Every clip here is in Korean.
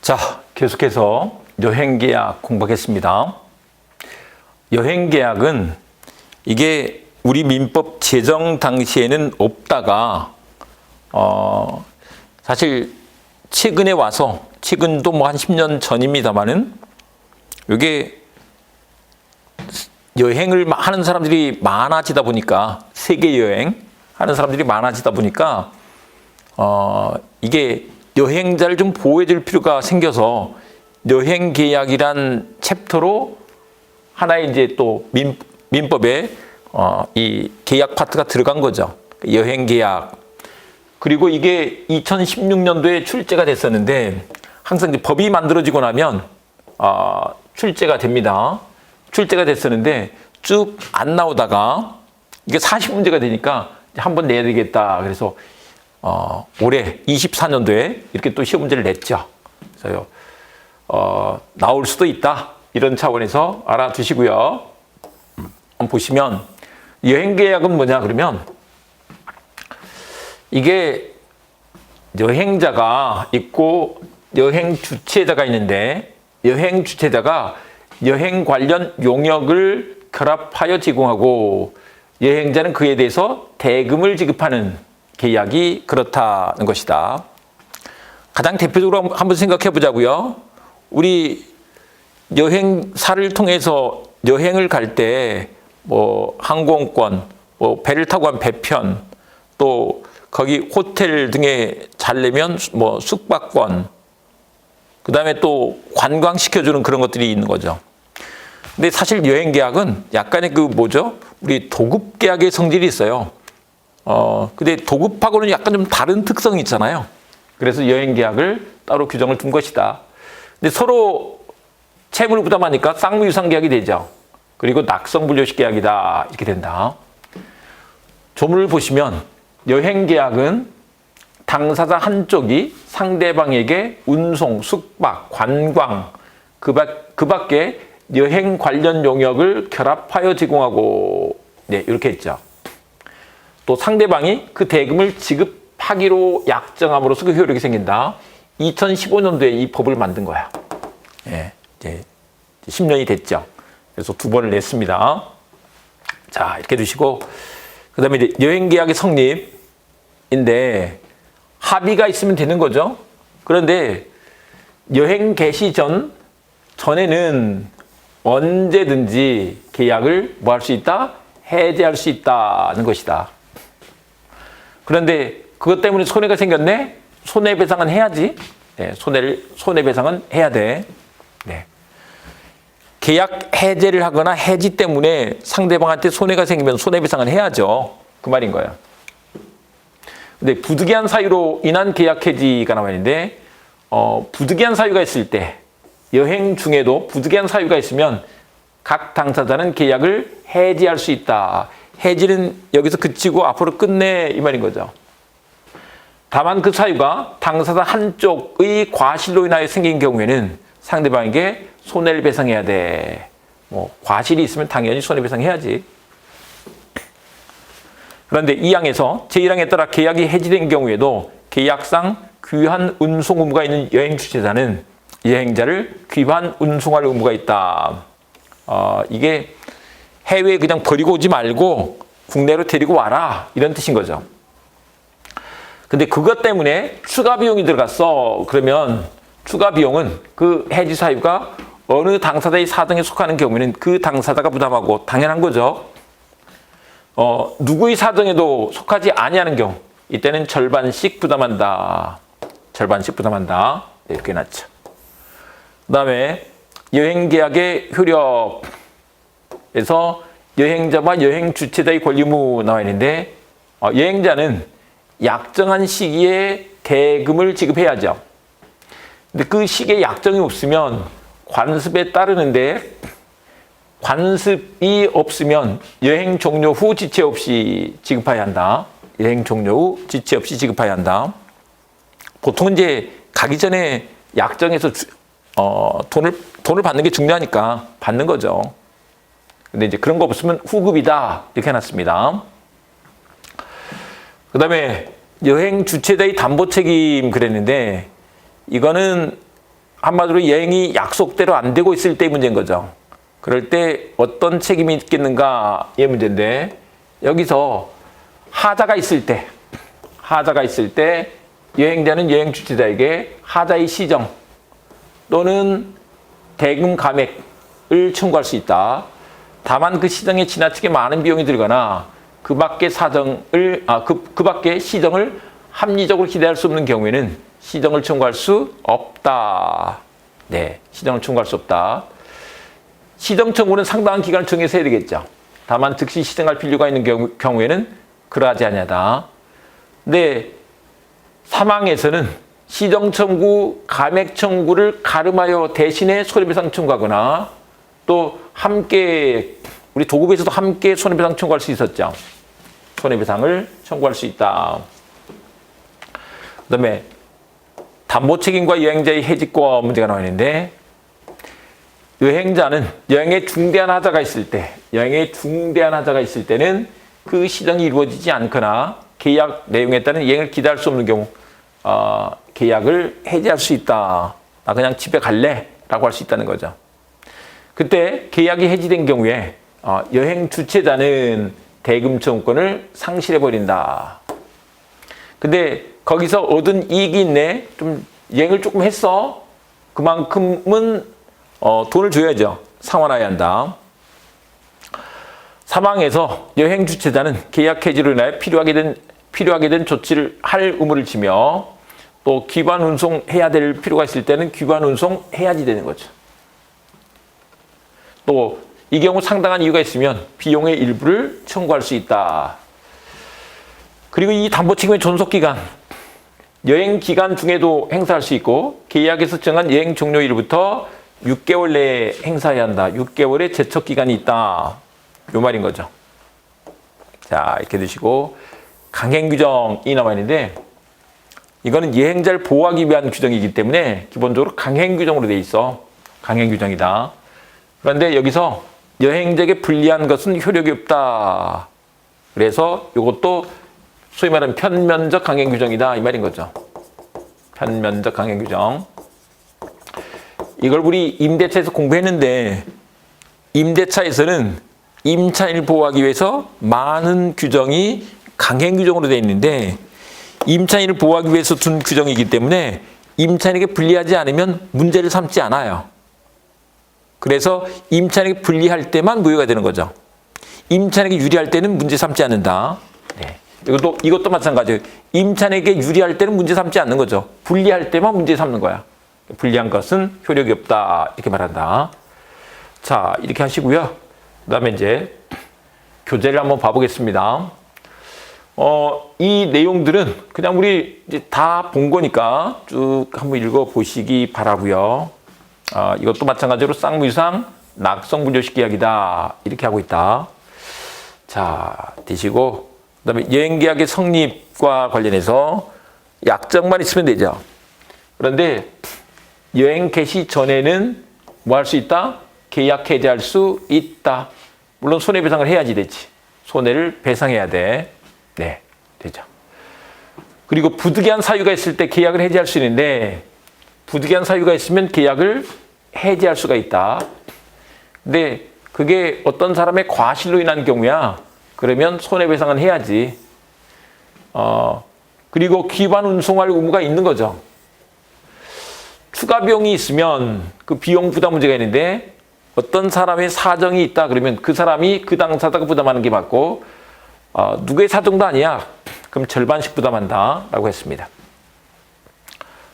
자, 계속해서 여행계약 공부하겠습니다. 여행계약은 이게 우리 민법 제정 당시에는 없다가 사실 최근에 와서 최근도 뭐 한 10년 전입니다만은 이게 여행을 하는 사람들이 많아지다 보니까 세계 여행 하는 사람들이 많아지다 보니까 이게 여행자를 좀 보호해 줄 필요가 생겨서 여행 계약이란 챕터로 하나의 이제 또 민법에 이 계약 파트가 들어간 거죠. 여행 계약. 그리고 이게 2016년도에 출제가 됐었는데 항상 이제 법이 만들어지고 나면 출제가 됩니다. 출제가 됐었는데 쭉 안 나오다가 이게 40문제가 되니까 한번 내야 되겠다. 그래서 올해 24년도에 이렇게 또 시험 문제를 냈죠. 그래서 나올 수도 있다. 이런 차원에서 알아두시고요. 한번 보시면 여행계약은 뭐냐 그러면 이게 여행자가 있고 여행 주최자가 있는데 여행 주최자가 여행 관련 용역을 결합하여 제공하고 여행자는 그에 대해서 대금을 지급하는 계약이 그렇다는 것이다. 가장 대표적으로 한번 생각해 보자고요. 우리 여행사를 통해서 여행을 갈 때 뭐 항공권, 뭐 배를 타고 간 배편, 또 거기 호텔 등에 자려면 뭐 숙박권, 그 다음에 또 관광시켜주는 그런 것들이 있는 거죠. 근데 사실 여행계약은 약간의 그 뭐죠? 우리 도급계약의 성질이 있어요. 근데 도급하고는 약간 좀 다른 특성이 있잖아요. 그래서 여행계약을 따로 규정을 둔 것이다. 근데 서로 채무를 부담하니까 쌍무유상계약이 되죠. 그리고 낙성불료식 계약이다. 이렇게 된다. 조문을 보시면 여행계약은 당사자 한쪽이 상대방에게 운송, 숙박, 관광, 그 밖에 여행 관련 용역을 결합하여 제공하고 네, 이렇게 했죠. 또 상대방이 그 대금을 지급하기로 약정함으로써 그 효력이 생긴다. 2015년도에 이 법을 만든 거야. 예, 이제 10년이 됐죠. 그래서 2번을 냈습니다. 자, 이렇게 두시고 그 다음에 이제 여행계약의 성립인데 합의가 있으면 되는 거죠. 그런데 여행 개시 전에는 언제든지 계약을 뭐 할 수 있다? 해제할 수 있다는 것이다. 그런데 그것 때문에 손해가 생겼네? 손해배상은 해야지. 네, 손해배상은 해야 돼. 네. 계약 해제를 하거나 해지 때문에 상대방한테 손해가 생기면 손해배상은 해야죠. 그 말인 거야. 근데 부득이한 사유로 인한 계약 해지가 나와 있는데 부득이한 사유가 있을 때 여행 중에도 부득이한 사유가 있으면 각 당사자는 계약을 해지할 수 있다. 해지는 여기서 그치고 앞으로 끝내 이 말인 거죠. 다만 그 사유가 당사자 한쪽의 과실로 인하여 생긴 경우에는 상대방에게 손해를 배상해야 돼. 뭐 과실이 있으면 당연히 손해배상해야지. 그런데 2항에서 제1항에 따라 계약이 해지된 경우에도 계약상 귀환 운송 의무가 있는 여행 주최자는 여행자를 귀환 운송할 의무가 있다. 이게 해외에 그냥 버리고 오지 말고 국내로 데리고 와라 이런 뜻인 거죠. 근데 그것 때문에 추가 비용이 들어갔어. 그러면 추가 비용은 그 해지 사유가 어느 당사자의 사정에 속하는 경우에는 그 당사자가 부담하고 당연한 거죠. 누구의 사정에도 속하지 아니하는 경우 이때는 절반씩 부담한다. 절반씩 부담한다. 이렇게 해놨죠. 그 다음에 여행계약의 효력에서 여행자와 여행 주최자의 권리 의무 나와 있는데 여행자는 약정한 시기에 대금을 지급해야죠. 근데 그 시기에 약정이 없으면 관습에 따르는데 관습이 없으면 여행 종료 후 지체 없이 지급해야 한다. 여행 종료 후 지체 없이 지급해야 한다. 보통 이제 가기 전에 약정해서 돈을 받는 게 중요하니까 받는 거죠. 근데 이제 그런 거 없으면 후급이다. 이렇게 해놨습니다. 그 다음에 여행 주최자의 담보 책임 그랬는데 이거는 한마디로 여행이 약속대로 안 되고 있을 때의 문제인 거죠. 그럴 때 어떤 책임이 있겠는가의 문제인데, 여기서 하자가 있을 때 여행자는 여행 주최자에게 하자의 시정 또는 대금 감액을 청구할 수 있다. 다만 그 시정에 지나치게 많은 비용이 들거나 그 밖의 시정을 합리적으로 기대할 수 없는 경우에는 시정을 청구할 수 없다. 네, 시정을 청구할 수 없다. 시정 청구는 상당한 기간을 정해서 해야 되겠죠. 다만 즉시 시정할 필요가 있는 경우에는 그러하지 아니하다. 근데 사망에서는 시정 청구, 감액 청구를 가름하여 대신에 손해배상 청구하거나 또 함께 우리 도급에서도 함께 손해배상 청구할 수 있었죠. 손해배상을 청구할 수 있다. 그다음에 담보 책임과 여행자의 해직과 문제가 나와 있는데, 여행자는 여행에 중대한 하자가 있을 때는 그 시정이 이루어지지 않거나 계약 내용에 따른 여행을 기대할 수 없는 경우 계약을 해지할 수 있다. 나 그냥 집에 갈래? 라고 할 수 있다는 거죠. 그때 계약이 해지된 경우에 여행 주최자는 대금 청구권을 상실해버린다. 근데 거기서 얻은 이익이 있네. 좀 여행을 조금 했어. 그만큼은 돈을 줘야죠. 상환해야 한다. 사망해서 여행 주최자는 계약 해지로 인하여 필요하게 된 조치를 할 의무를 지며 또 귀관 운송해야 될 필요가 있을 때는 귀관 운송해야지 되는 거죠. 또 이 경우 상당한 이유가 있으면 비용의 일부를 청구할 수 있다. 그리고 이 담보 책임의 존속기간, 여행 기간 중에도 행사할 수 있고 계약에서 정한 여행 종료일부터 6개월 내에 행사해야 한다. 6개월의 제척기간이 있다. 요 말인 거죠. 자, 이렇게 드시고 강행규정이 나와 있는데, 이거는 여행자를 보호하기 위한 규정이기 때문에 기본적으로 강행규정으로 돼 있어. 강행규정이다. 그런데 여기서 여행자에게 불리한 것은 효력이 없다. 그래서 이것도 소위 말하는 편면적 강행규정이다. 이 말인 거죠. 편면적 강행규정. 이걸 우리 임대차에서 공부했는데, 임대차에서는 임차인을 보호하기 위해서 많은 규정이 강행규정으로 되어 있는데, 임차인을 보호하기 위해서 둔 규정이기 때문에 임차인에게 불리하지 않으면 문제를 삼지 않아요. 그래서 임차인에게 불리할 때만 무효가 되는 거죠. 임차인에게 유리할 때는 문제 삼지 않는다. 네. 이것도 마찬가지예요. 임차인에게 유리할 때는 문제 삼지 않는 거죠. 불리할 때만 문제 삼는 거야. 불리한 것은 효력이 없다. 이렇게 말한다. 자, 이렇게 하시고요. 그 다음에 이제 교재를 한번 봐보겠습니다. 이 내용들은 그냥 우리 이제 다 본 거니까 쭉 한번 읽어보시기 바라고요. 이것도 마찬가지로 쌍무유상 낙성분조식 계약이다. 이렇게 하고 있다. 자, 되시고 그 다음에 여행계약의 성립과 관련해서 약정만 있으면 되죠. 그런데 여행 개시 전에는 뭐 할 수 있다? 계약 해지할 수 있다. 물론 손해배상을 해야지 되지. 손해를 배상해야 돼. 네, 되죠. 그리고 부득이한 사유가 있을 때 계약을 해지할 수 있는데, 부득이한 사유가 있으면 계약을 해지할 수가 있다. 근데 그게 어떤 사람의 과실로 인한 경우야. 그러면 손해배상은 해야지. 그리고 귀반 운송할 의무가 있는 거죠. 추가 비용이 있으면 그 비용 부담 문제가 있는데, 어떤 사람의 사정이 있다 그러면 그 사람이 그 당사자가 부담하는 게 맞고, 누구의 사정도 아니야. 그럼 절반씩 부담한다 라고 했습니다.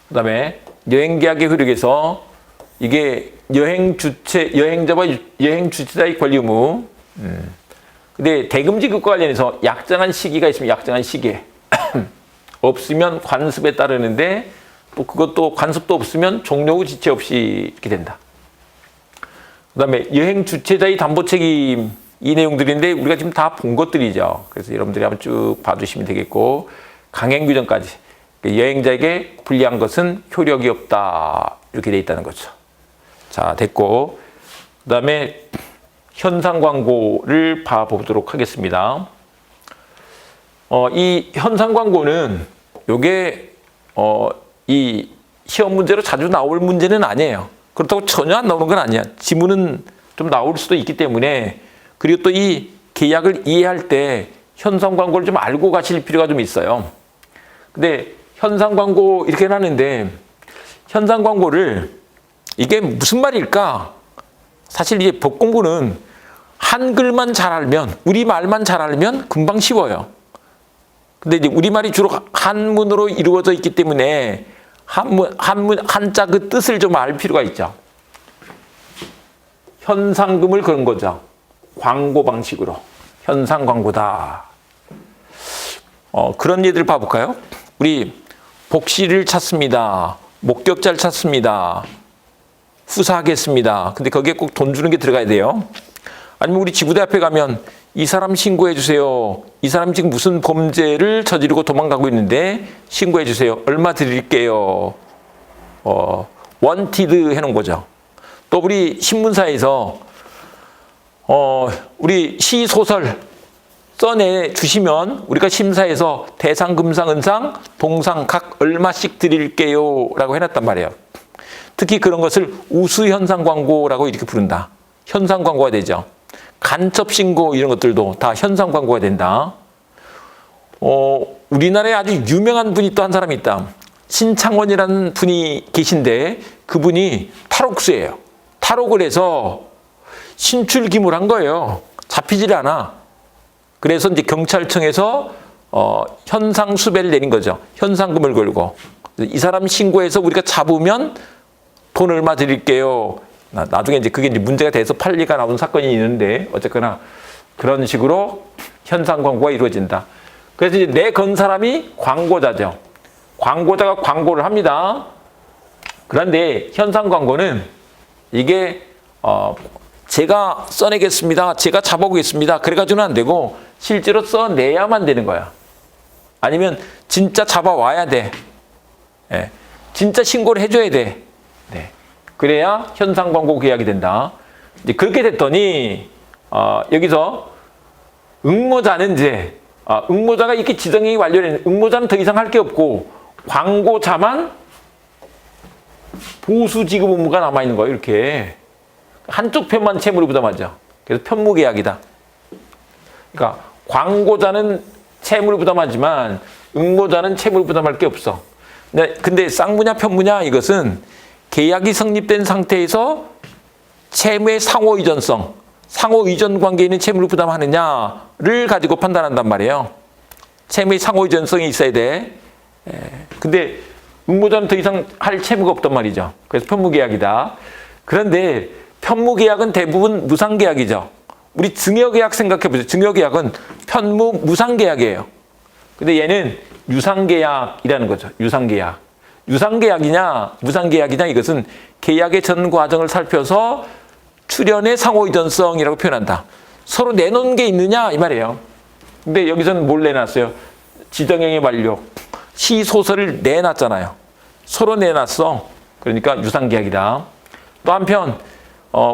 그 다음에 여행계약의 효력에서 이게 여행자와 여행 주최자의 권리 의무. 근데 대금 지급과 관련해서 약정한 시기가 있으면 약정한 시기에 없으면 관습에 따르는데, 또 그것도 관습도 없으면 종료 후 지체 없이 이렇게 된다. 그 다음에 여행 주최자의 담보 책임, 이 내용들인데 우리가 지금 다 본 것들이죠. 그래서 여러분들이 한번 쭉 봐주시면 되겠고, 강행 규정까지 여행자에게 불리한 것은 효력이 없다. 이렇게 돼 있다는 거죠. 자, 됐고, 그 다음에 현상 광고를 봐보도록 하겠습니다. 이 현상 광고는 요게 이 시험 문제로 자주 나올 문제는 아니에요. 그렇다고 전혀 안 나오는 건 아니야. 지문은 좀 나올 수도 있기 때문에. 그리고 또 이 계약을 이해할 때 현상 광고를 좀 알고 가실 필요가 좀 있어요. 근데 현상 광고 이렇게 하는데 현상 광고를 이게 무슨 말일까? 사실 이제 법 공부는 한글만 잘 알면, 우리말만 잘 알면 금방 쉬워요. 근데 이제 우리말이 주로 한문으로 이루어져 있기 때문에 한자 그 뜻을 좀 알 필요가 있죠. 현상금을 그런 거죠. 광고 방식으로. 현상 광고다. 그런 예들 봐볼까요? 우리 복시를 찾습니다. 목격자를 찾습니다. 수사하겠습니다. 근데 거기에 꼭 돈 주는 게 들어가야 돼요. 아니면 우리 지구대 앞에 가면 이 사람 신고해 주세요. 이 사람 지금 무슨 범죄를 저지르고 도망가고 있는데 신고해 주세요. 얼마 드릴게요. 원티드 해놓은 거죠. 또 우리 신문사에서 우리 시 소설 써내 주시면 우리가 심사해서 대상, 금상, 은상, 동상 각 얼마씩 드릴게요 라고 해놨단 말이에요. 특히 그런 것을 우수현상 광고라고 이렇게 부른다. 현상 광고가 되죠. 간첩 신고 이런 것들도 다 현상 광고가 된다. 우리나라에 아주 유명한 분이 또 한 사람이 있다. 신창원이라는 분이 계신데 그분이 탈옥수예요. 탈옥을 해서 신출기물한 거예요. 잡히질 않아. 그래서 이제 경찰청에서 현상 수배를 내린 거죠. 현상금을 걸고 이 사람 신고해서 우리가 잡으면 돈 얼마 드릴게요. 나중에 이제 그게 이제 문제가 돼서 판례가 나온 사건이 있는데 어쨌거나 그런 식으로 현상 광고가 이루어진다. 그래서 이제 내 건 사람이 광고자죠. 광고자가 광고를 합니다. 그런데 현상 광고는 이게 제가 써내겠습니다. 제가 잡아오겠습니다. 그래가지고는 안 되고 실제로 써내야만 되는 거야. 아니면 진짜 잡아와야 돼. 네. 진짜 신고를 해줘야 돼. 네. 그래야 현상 광고 계약이 된다. 이제 그렇게 됐더니 여기서 응모자는 이제 응모자가 이렇게 지정이 완료된 응모자는 더 이상 할 게 없고 광고자만 보수 지급 의무가 남아 있는 거예요. 이렇게 한쪽 편만 채무를 부담하죠. 그래서 편무계약이다. 그러니까 광고자는 채무를 부담하지만 응모자는 채무를 부담할 게 없어. 근데 쌍무냐 편무냐 이것은 계약이 성립된 상태에서 채무의 상호 이전성, 상호 이전 관계에 있는 채무를 부담하느냐를 가지고 판단한단 말이에요. 채무의 상호 이전성이 있어야 돼. 근데 응모자는 더 이상 할 채무가 없단 말이죠. 그래서 편무계약이다. 그런데 편무계약은 대부분 무상계약이죠. 우리 증여계약 생각해보세요. 증여계약은 편무 무상계약이에요. 근데 얘는 유상계약이라는 거죠. 유상계약. 유상계약이냐 무상계약이냐 이것은 계약의 전 과정을 살펴서 출연의 상호이전성이라고 표현한다. 서로 내놓은 게 있느냐 이 말이에요. 근데 여기서는 뭘 내놨어요? 지정행위 완료. 시, 소설을 내놨잖아요. 서로 내놨어. 그러니까 유상계약이다. 또 한편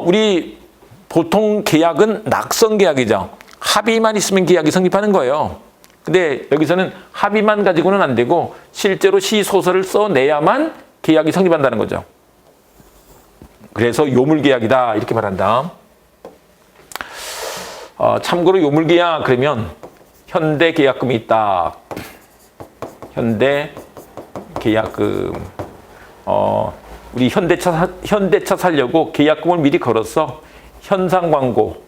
우리 보통 계약은 낙성계약이죠. 합의만 있으면 계약이 성립하는 거예요. 근데 여기서는 합의만 가지고는 안 되고 실제로 시, 소설을 써내야만 계약이 성립한다는 거죠. 그래서 요물계약이다 이렇게 말한다. 참고로 요물계약 그러면 현대계약금이 있다. 현대계약금. 우리 현대차 살려고 계약금을 미리 걸었어. 현상광고,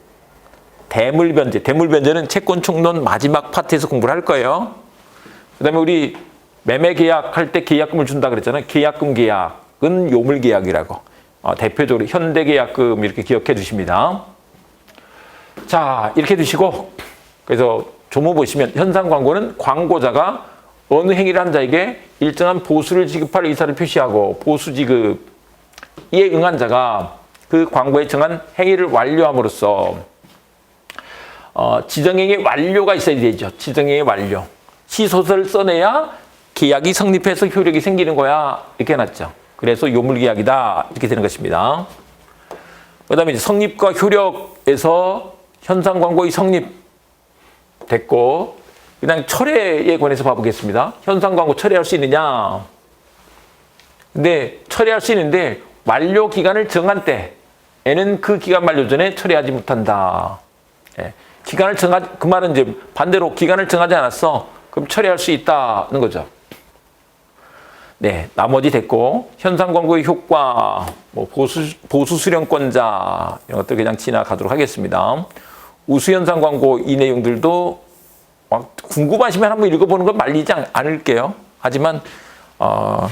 대물변제. 대물변제는 채권총론 마지막 파트에서 공부를 할 거예요. 그 다음에 우리 매매계약 할 때 계약금을 준다 그랬잖아요. 계약금 계약은 요물계약이라고. 대표적으로 현대계약금 이렇게 기억해 두십니다. 자, 이렇게 두시고 그래서 조모 보시면 현상광고는 광고자가 어느 행위를 한 자에게 일정한 보수를 지급할 의사를 표시하고 보수 지급에 응한 자가 그 광고에 정한 행위를 완료함으로써 지정행위 완료가 있어야 되죠. 지정행위 완료. 시소설을 써내야 계약이 성립해서 효력이 생기는 거야. 이렇게 해놨죠. 그래서 요물계약이다. 이렇게 되는 것입니다. 그 다음에 성립과 효력에서 현상광고의 성립됐고 그냥 철회에 관해서 봐보겠습니다. 현상광고 철회할 수 있느냐? 근데 처리할 수 있는데 만료 기간을 정한 때에는 그 기간 만료 전에 처리하지 못한다. 예. 그 말은 이제 반대로 기간을 정하지 않았어. 그럼 처리할 수 있다는 거죠. 네, 나머지 됐고 현상 광고의 효과, 뭐 보수 수령권자 이런 것들 그냥 지나가도록 하겠습니다. 우수 현상 광고 이 내용들도 궁금하시면 한번 읽어보는 건 말리지 않을게요. 하지만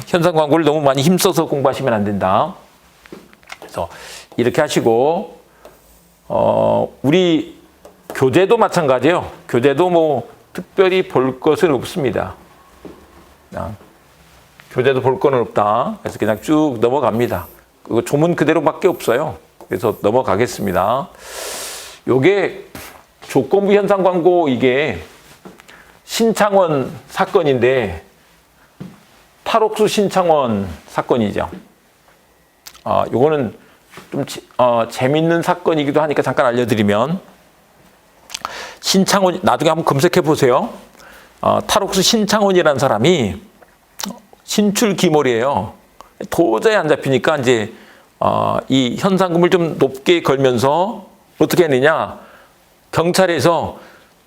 현상 광고를 너무 많이 힘써서 공부하시면 안 된다. 그래서 이렇게 하시고 우리 교재도 마찬가지예요. 교재도 뭐 특별히 볼 것은 없습니다. 교재도 볼 건 없다. 그래서 그냥 쭉 넘어갑니다. 그거 조문 그대로밖에 없어요. 그래서 넘어가겠습니다. 요게 조건부 현상 광고 이게 신창원 사건인데 탈옥수 신창원 사건이죠. 요거는 좀 재밌는 사건이기도 하니까 잠깐 알려드리면 신창원 나중에 한번 검색해 보세요. 탈옥수 신창원이라는 사람이 신출귀몰이에요. 도저히 안 잡히니까 이제 이 현상금을 좀 높게 걸면서 어떻게 했느냐? 경찰에서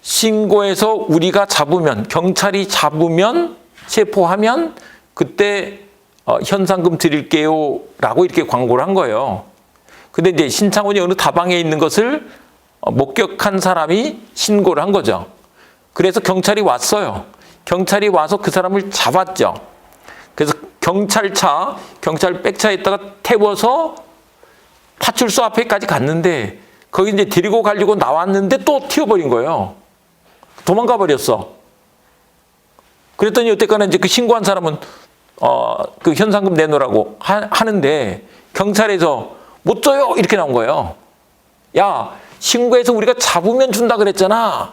신고해서 우리가 잡으면 경찰이 잡으면 체포하면 그때 현상금 드릴게요라고 이렇게 광고를 한 거예요. 근데 이제 신창원이 어느 다방에 있는 것을 목격한 사람이 신고를 한 거죠. 그래서 경찰이 왔어요. 경찰이 와서 그 사람을 잡았죠. 그래서 경찰 백차에다가 태워서 파출소 앞에까지 갔는데 거기 이제 데리고 가려고 나왔는데 또 튀어버린 거예요. 도망가 버렸어. 그랬더니 어쨌거나 이제 그 신고한 사람은 그 현상금 내놓으라고 하는데 경찰에서 못 줘요 이렇게 나온 거예요. 야, 신고해서 우리가 잡으면 준다 그랬잖아.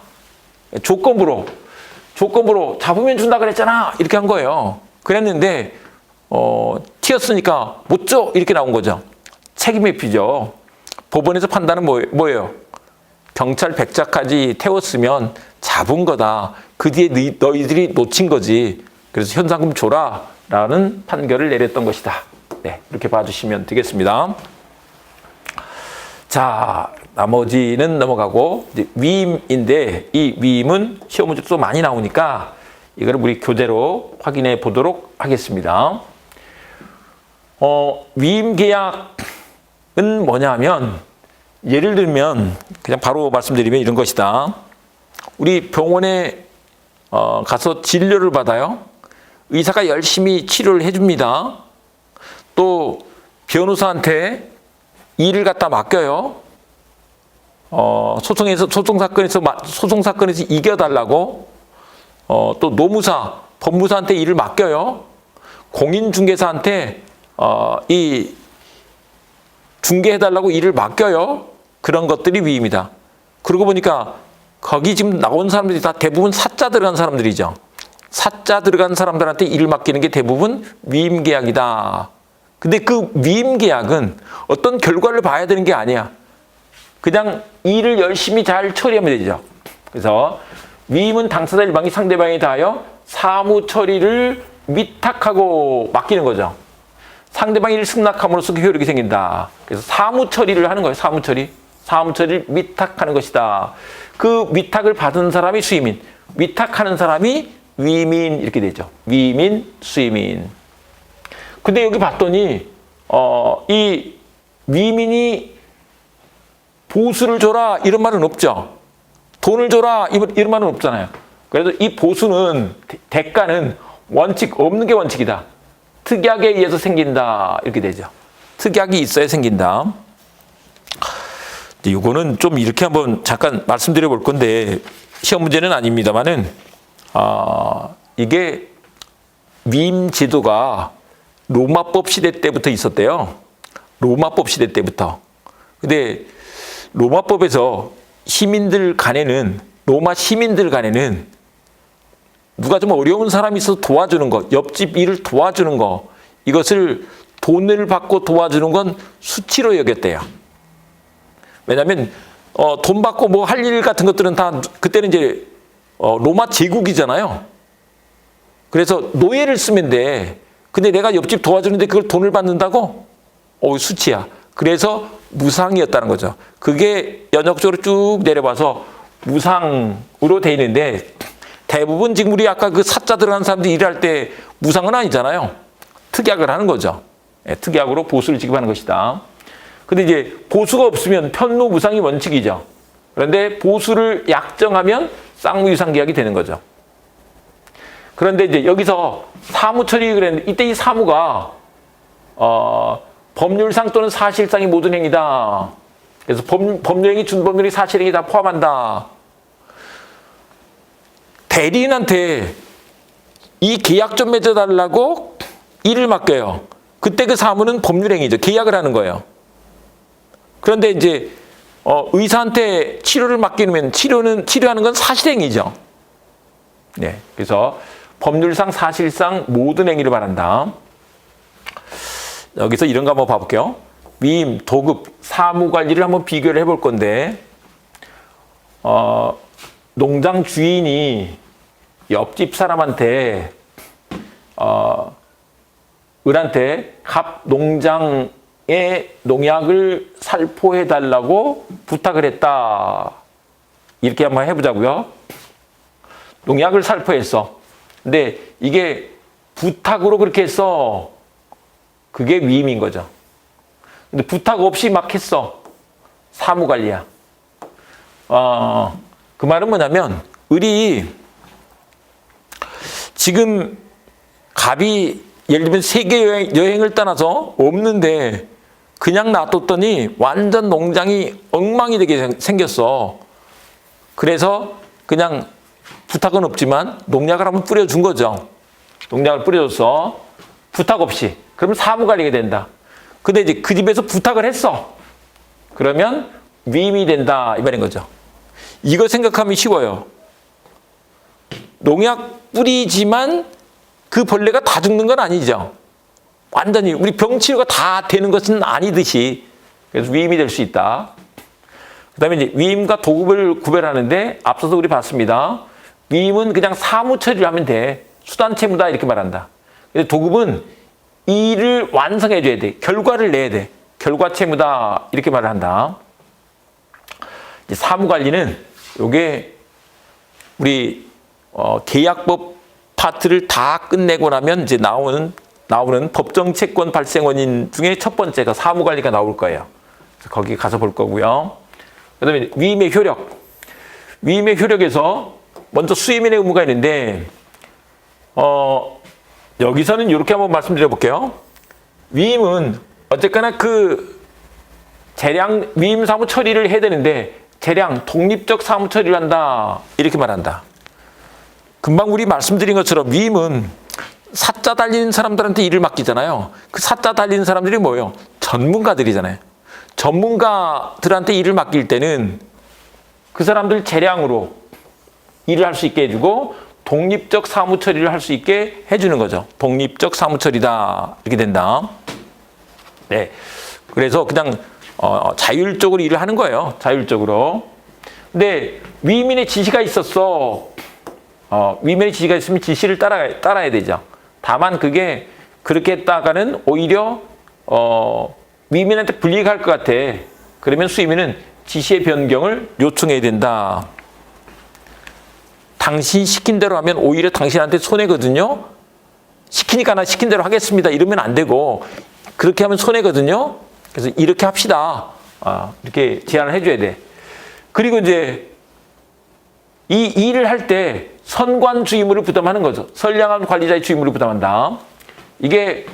조건부로 잡으면 준다 그랬잖아 이렇게 한 거예요. 그랬는데 튀었으니까 못 줘 이렇게 나온 거죠. 책임 회피죠. 법원에서 판단은 뭐예요? 경찰 백자까지 태웠으면 잡은 거다. 그 뒤에 너희들이 놓친 거지. 그래서 현상금 줘라라는 판결을 내렸던 것이다. 네, 이렇게 봐주시면 되겠습니다. 자, 나머지는 넘어가고 이제 위임인데 이 위임은 시험 문제도 또 많이 나오니까 이거를 우리 교재로 확인해 보도록 하겠습니다. 위임 계약은 뭐냐면 예를 들면 그냥 바로 말씀드리면 이런 것이다. 우리 병원에 가서 진료를 받아요. 의사가 열심히 치료를 해줍니다. 또 변호사한테 일을 갖다 맡겨요. 소송 사건에서 이겨달라고. 또 노무사, 법무사한테 일을 맡겨요. 공인중개사한테 이 중개해달라고 일을 맡겨요. 그런 것들이 위임이다. 그러고 보니까 거기 지금 나온 사람들이 다 대부분 사자 들어간 사람들이죠. 사자 들어간 사람들한테 일을 맡기는 게 대부분 위임 계약이다. 근데 그 위임 계약은 어떤 결과를 봐야 되는 게 아니야. 그냥 일을 열심히 잘 처리하면 되죠. 그래서 위임은 당사자 일방이 상대방에 대하여 사무 처리를 위탁하고 맡기는 거죠. 상대방이 일을 승낙함으로써 그 효력이 생긴다. 그래서 사무 처리를 하는 거예요. 사무 처리를 위탁하는 것이다. 그 위탁을 받은 사람이 수임인, 위탁하는 사람이 위임인 이렇게 되죠. 위임인, 수임인. 근데 여기 봤더니 이 위임인이 보수를 줘라 이런 말은 없죠. 돈을 줘라 이런 말은 없잖아요. 그래도 이 보수는 대가는 원칙 없는 게 원칙이다. 특약에 의해서 생긴다 이렇게 되죠. 특약이 있어야 생긴다. 이거는 좀 이렇게 한번 잠깐 말씀드려 볼 건데 시험 문제는 아닙니다만은 이게 위임 제도가 로마법 시대 때부터 있었대요. 로마법 시대 때부터. 근데 로마법에서 로마 시민들 간에는 누가 좀 어려운 사람이 있어서 도와주는 것, 옆집 일을 도와주는 것, 이것을 돈을 받고 도와주는 건 수치로 여겼대요. 왜냐하면 돈 받고 뭐 할 일 같은 것들은 다 그때는 이제 로마 제국이잖아요. 그래서 노예를 쓰면 돼. 근데 내가 옆집 도와주는데 그걸 돈을 받는다고? 수치야. 그래서 무상이었다는 거죠. 그게 연역적으로 쭉 내려봐서 무상으로 돼 있는데 대부분 지금 우리 아까 그 사자 들어간 사람들이 일할 때 무상은 아니잖아요. 특약을 하는 거죠. 특약으로 보수를 지급하는 것이다. 근데 이제 보수가 없으면 편노무상이 원칙이죠. 그런데 보수를 약정하면 쌍무유상계약이 되는 거죠. 그런데 이제 여기서 사무처리 그랬는데 이때 이 사무가 법률상 또는 사실상의 모든 행위다. 그래서 법률행위, 준법률행위, 사실행위 다 포함한다. 대리인한테 이 계약 좀 맺어달라고 일을 맡겨요. 그때 그 사무는 법률행위죠. 계약을 하는 거예요. 그런데 이제 의사한테 치료를 맡기면 치료하는 건 사실행위죠. 네, 그래서 법률상, 사실상 모든 행위를 말한다. 여기서 이런 거 한번 봐볼게요. 위임, 도급, 사무관리를 한번 비교를 해볼 건데 농장 주인이 옆집 사람한테 을한테 갑 농장의 농약을 살포해달라고 부탁을 했다. 이렇게 한번 해보자고요. 농약을 살포했어. 근데 이게 부탁으로 그렇게 했어. 그게 위임인 거죠. 근데 부탁 없이 막 했어. 사무관리야. 그 말은 뭐냐면 을이 지금 갑이 예를 들면 세계 여행을 떠나서 없는데 그냥 놔뒀더니 완전 농장이 엉망이 되게 생겼어. 그래서 그냥 부탁은 없지만 농약을 한번 뿌려준 거죠. 농약을 뿌려줬어. 부탁 없이. 그러면 사무관리가 된다. 근데 이제 그 집에서 부탁을 했어. 그러면 위임이 된다. 이 말인 거죠. 이거 생각하면 쉬워요. 농약 뿌리지만 그 벌레가 다 죽는 건 아니죠. 완전히 우리 병치료가 다 되는 것은 아니듯이. 그래서 위임이 될 수 있다. 그 다음에 이제 위임과 도급을 구별하는데 앞서서 우리 봤습니다. 위임은 그냥 사무 처리를 하면 돼. 수단 채무다 이렇게 말한다. 근데 도급은 일을 완성해 줘야 돼. 결과를 내야 돼. 결과 채무다 이렇게 말을 한다. 이제 사무 관리는 요게 우리 계약법 파트를 다 끝내고 나면 이제 나오는 법정 채권 발생 원인 중에 첫 번째가 사무 관리가 나올 거예요. 그래서 거기 가서 볼 거고요. 그다음에 위임의 효력. 위임의 효력에서 먼저 수임인의 의무가 있는데 여기서는 이렇게 한번 말씀드려 볼게요. 위임은 어쨌거나 그 재량 위임 사무 처리를 해야 되는데 재량 독립적 사무 처리를 한다 이렇게 말한다. 금방 우리 말씀드린 것처럼 위임은 사자 달리는 사람들한테 일을 맡기잖아요. 그 사자 달리는 사람들이 뭐예요? 전문가들이잖아요. 전문가들한테 일을 맡길 때는 그 사람들 재량으로 일을 할 수 있게 해주고 독립적 사무 처리를 할 수 있게 해주는 거죠. 독립적 사무 처리다 이렇게 된다. 네, 그래서 그냥 자율적으로 일을 하는 거예요. 자율적으로. 근데 위임인의 지시가 있었어. 위임인의 지시가 있으면 지시를 따라야 되죠. 다만 그게 그렇게 했다가는 오히려 위임인한테 불이익할 것 같아. 그러면 수임인은 지시의 변경을 요청해야 된다. 당신 시킨 대로 하면 오히려 당신한테 손해거든요. 시키니까 나 시킨 대로 하겠습니다. 이러면 안 되고 그렇게 하면 손해거든요. 그래서 이렇게 합시다. 이렇게 제안을 해줘야 돼. 그리고 이제 이 일을 할 때 선관주의무를 부담하는 거죠. 선량한 관리자의 주의무를 부담한다. 이게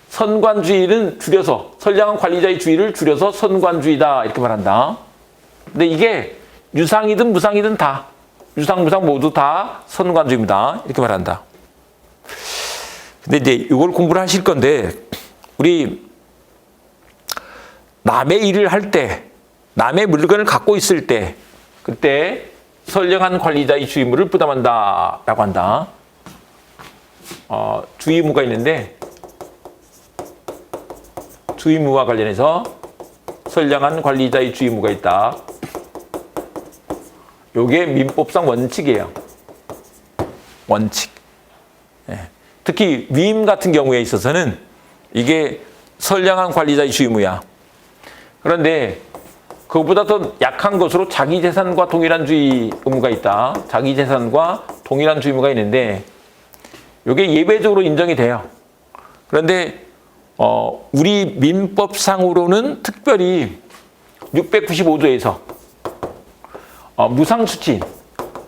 선관주의는 줄여서 선량한 관리자의 주의를 줄여서 선관주의다 이렇게 말한다. 근데 이게 유상이든 무상이든 다 유상, 무상 모두 다 선관주의입니다. 이렇게 말한다. 근데 이제 이걸 공부를 하실 건데 우리 남의 일을 할 때, 남의 물건을 갖고 있을 때 그때 선량한 관리자의 주의무를 부담한다라고 한다. 주의무가 있는데 주의무와 관련해서 선량한 관리자의 주의무가 있다. 요게 민법상 원칙이에요. 원칙. 네. 특히 위임 같은 경우에 있어서는 이게 선량한 관리자의 주의무야. 그런데 그것보다 더 약한 것으로 자기 재산과 동일한 주의 의무가 있다. 자기 재산과 동일한 주의 의무가 있는데 이게 예외적으로 인정이 돼요. 그런데 우리 민법상으로는 특별히 695조에서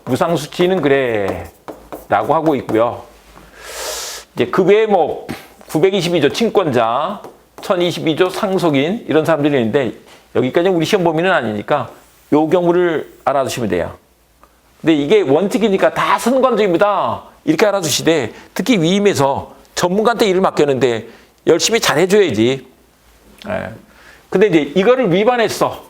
무상수치는 그래라고 하고 있고요. 이제 그 외에 922조 친권자, 1022조 상속인 이런 사람들이 있는데 여기까지는 우리 시험 범위는 아니니까 요 경우를 알아두시면 돼요. 근데 이게 원칙이니까 다 선관주의무다 이렇게 알아두시되 특히 위임에서 전문가한테 일을 맡겼는데 열심히 잘해줘야지. 근데 이제 이거를 위반했어.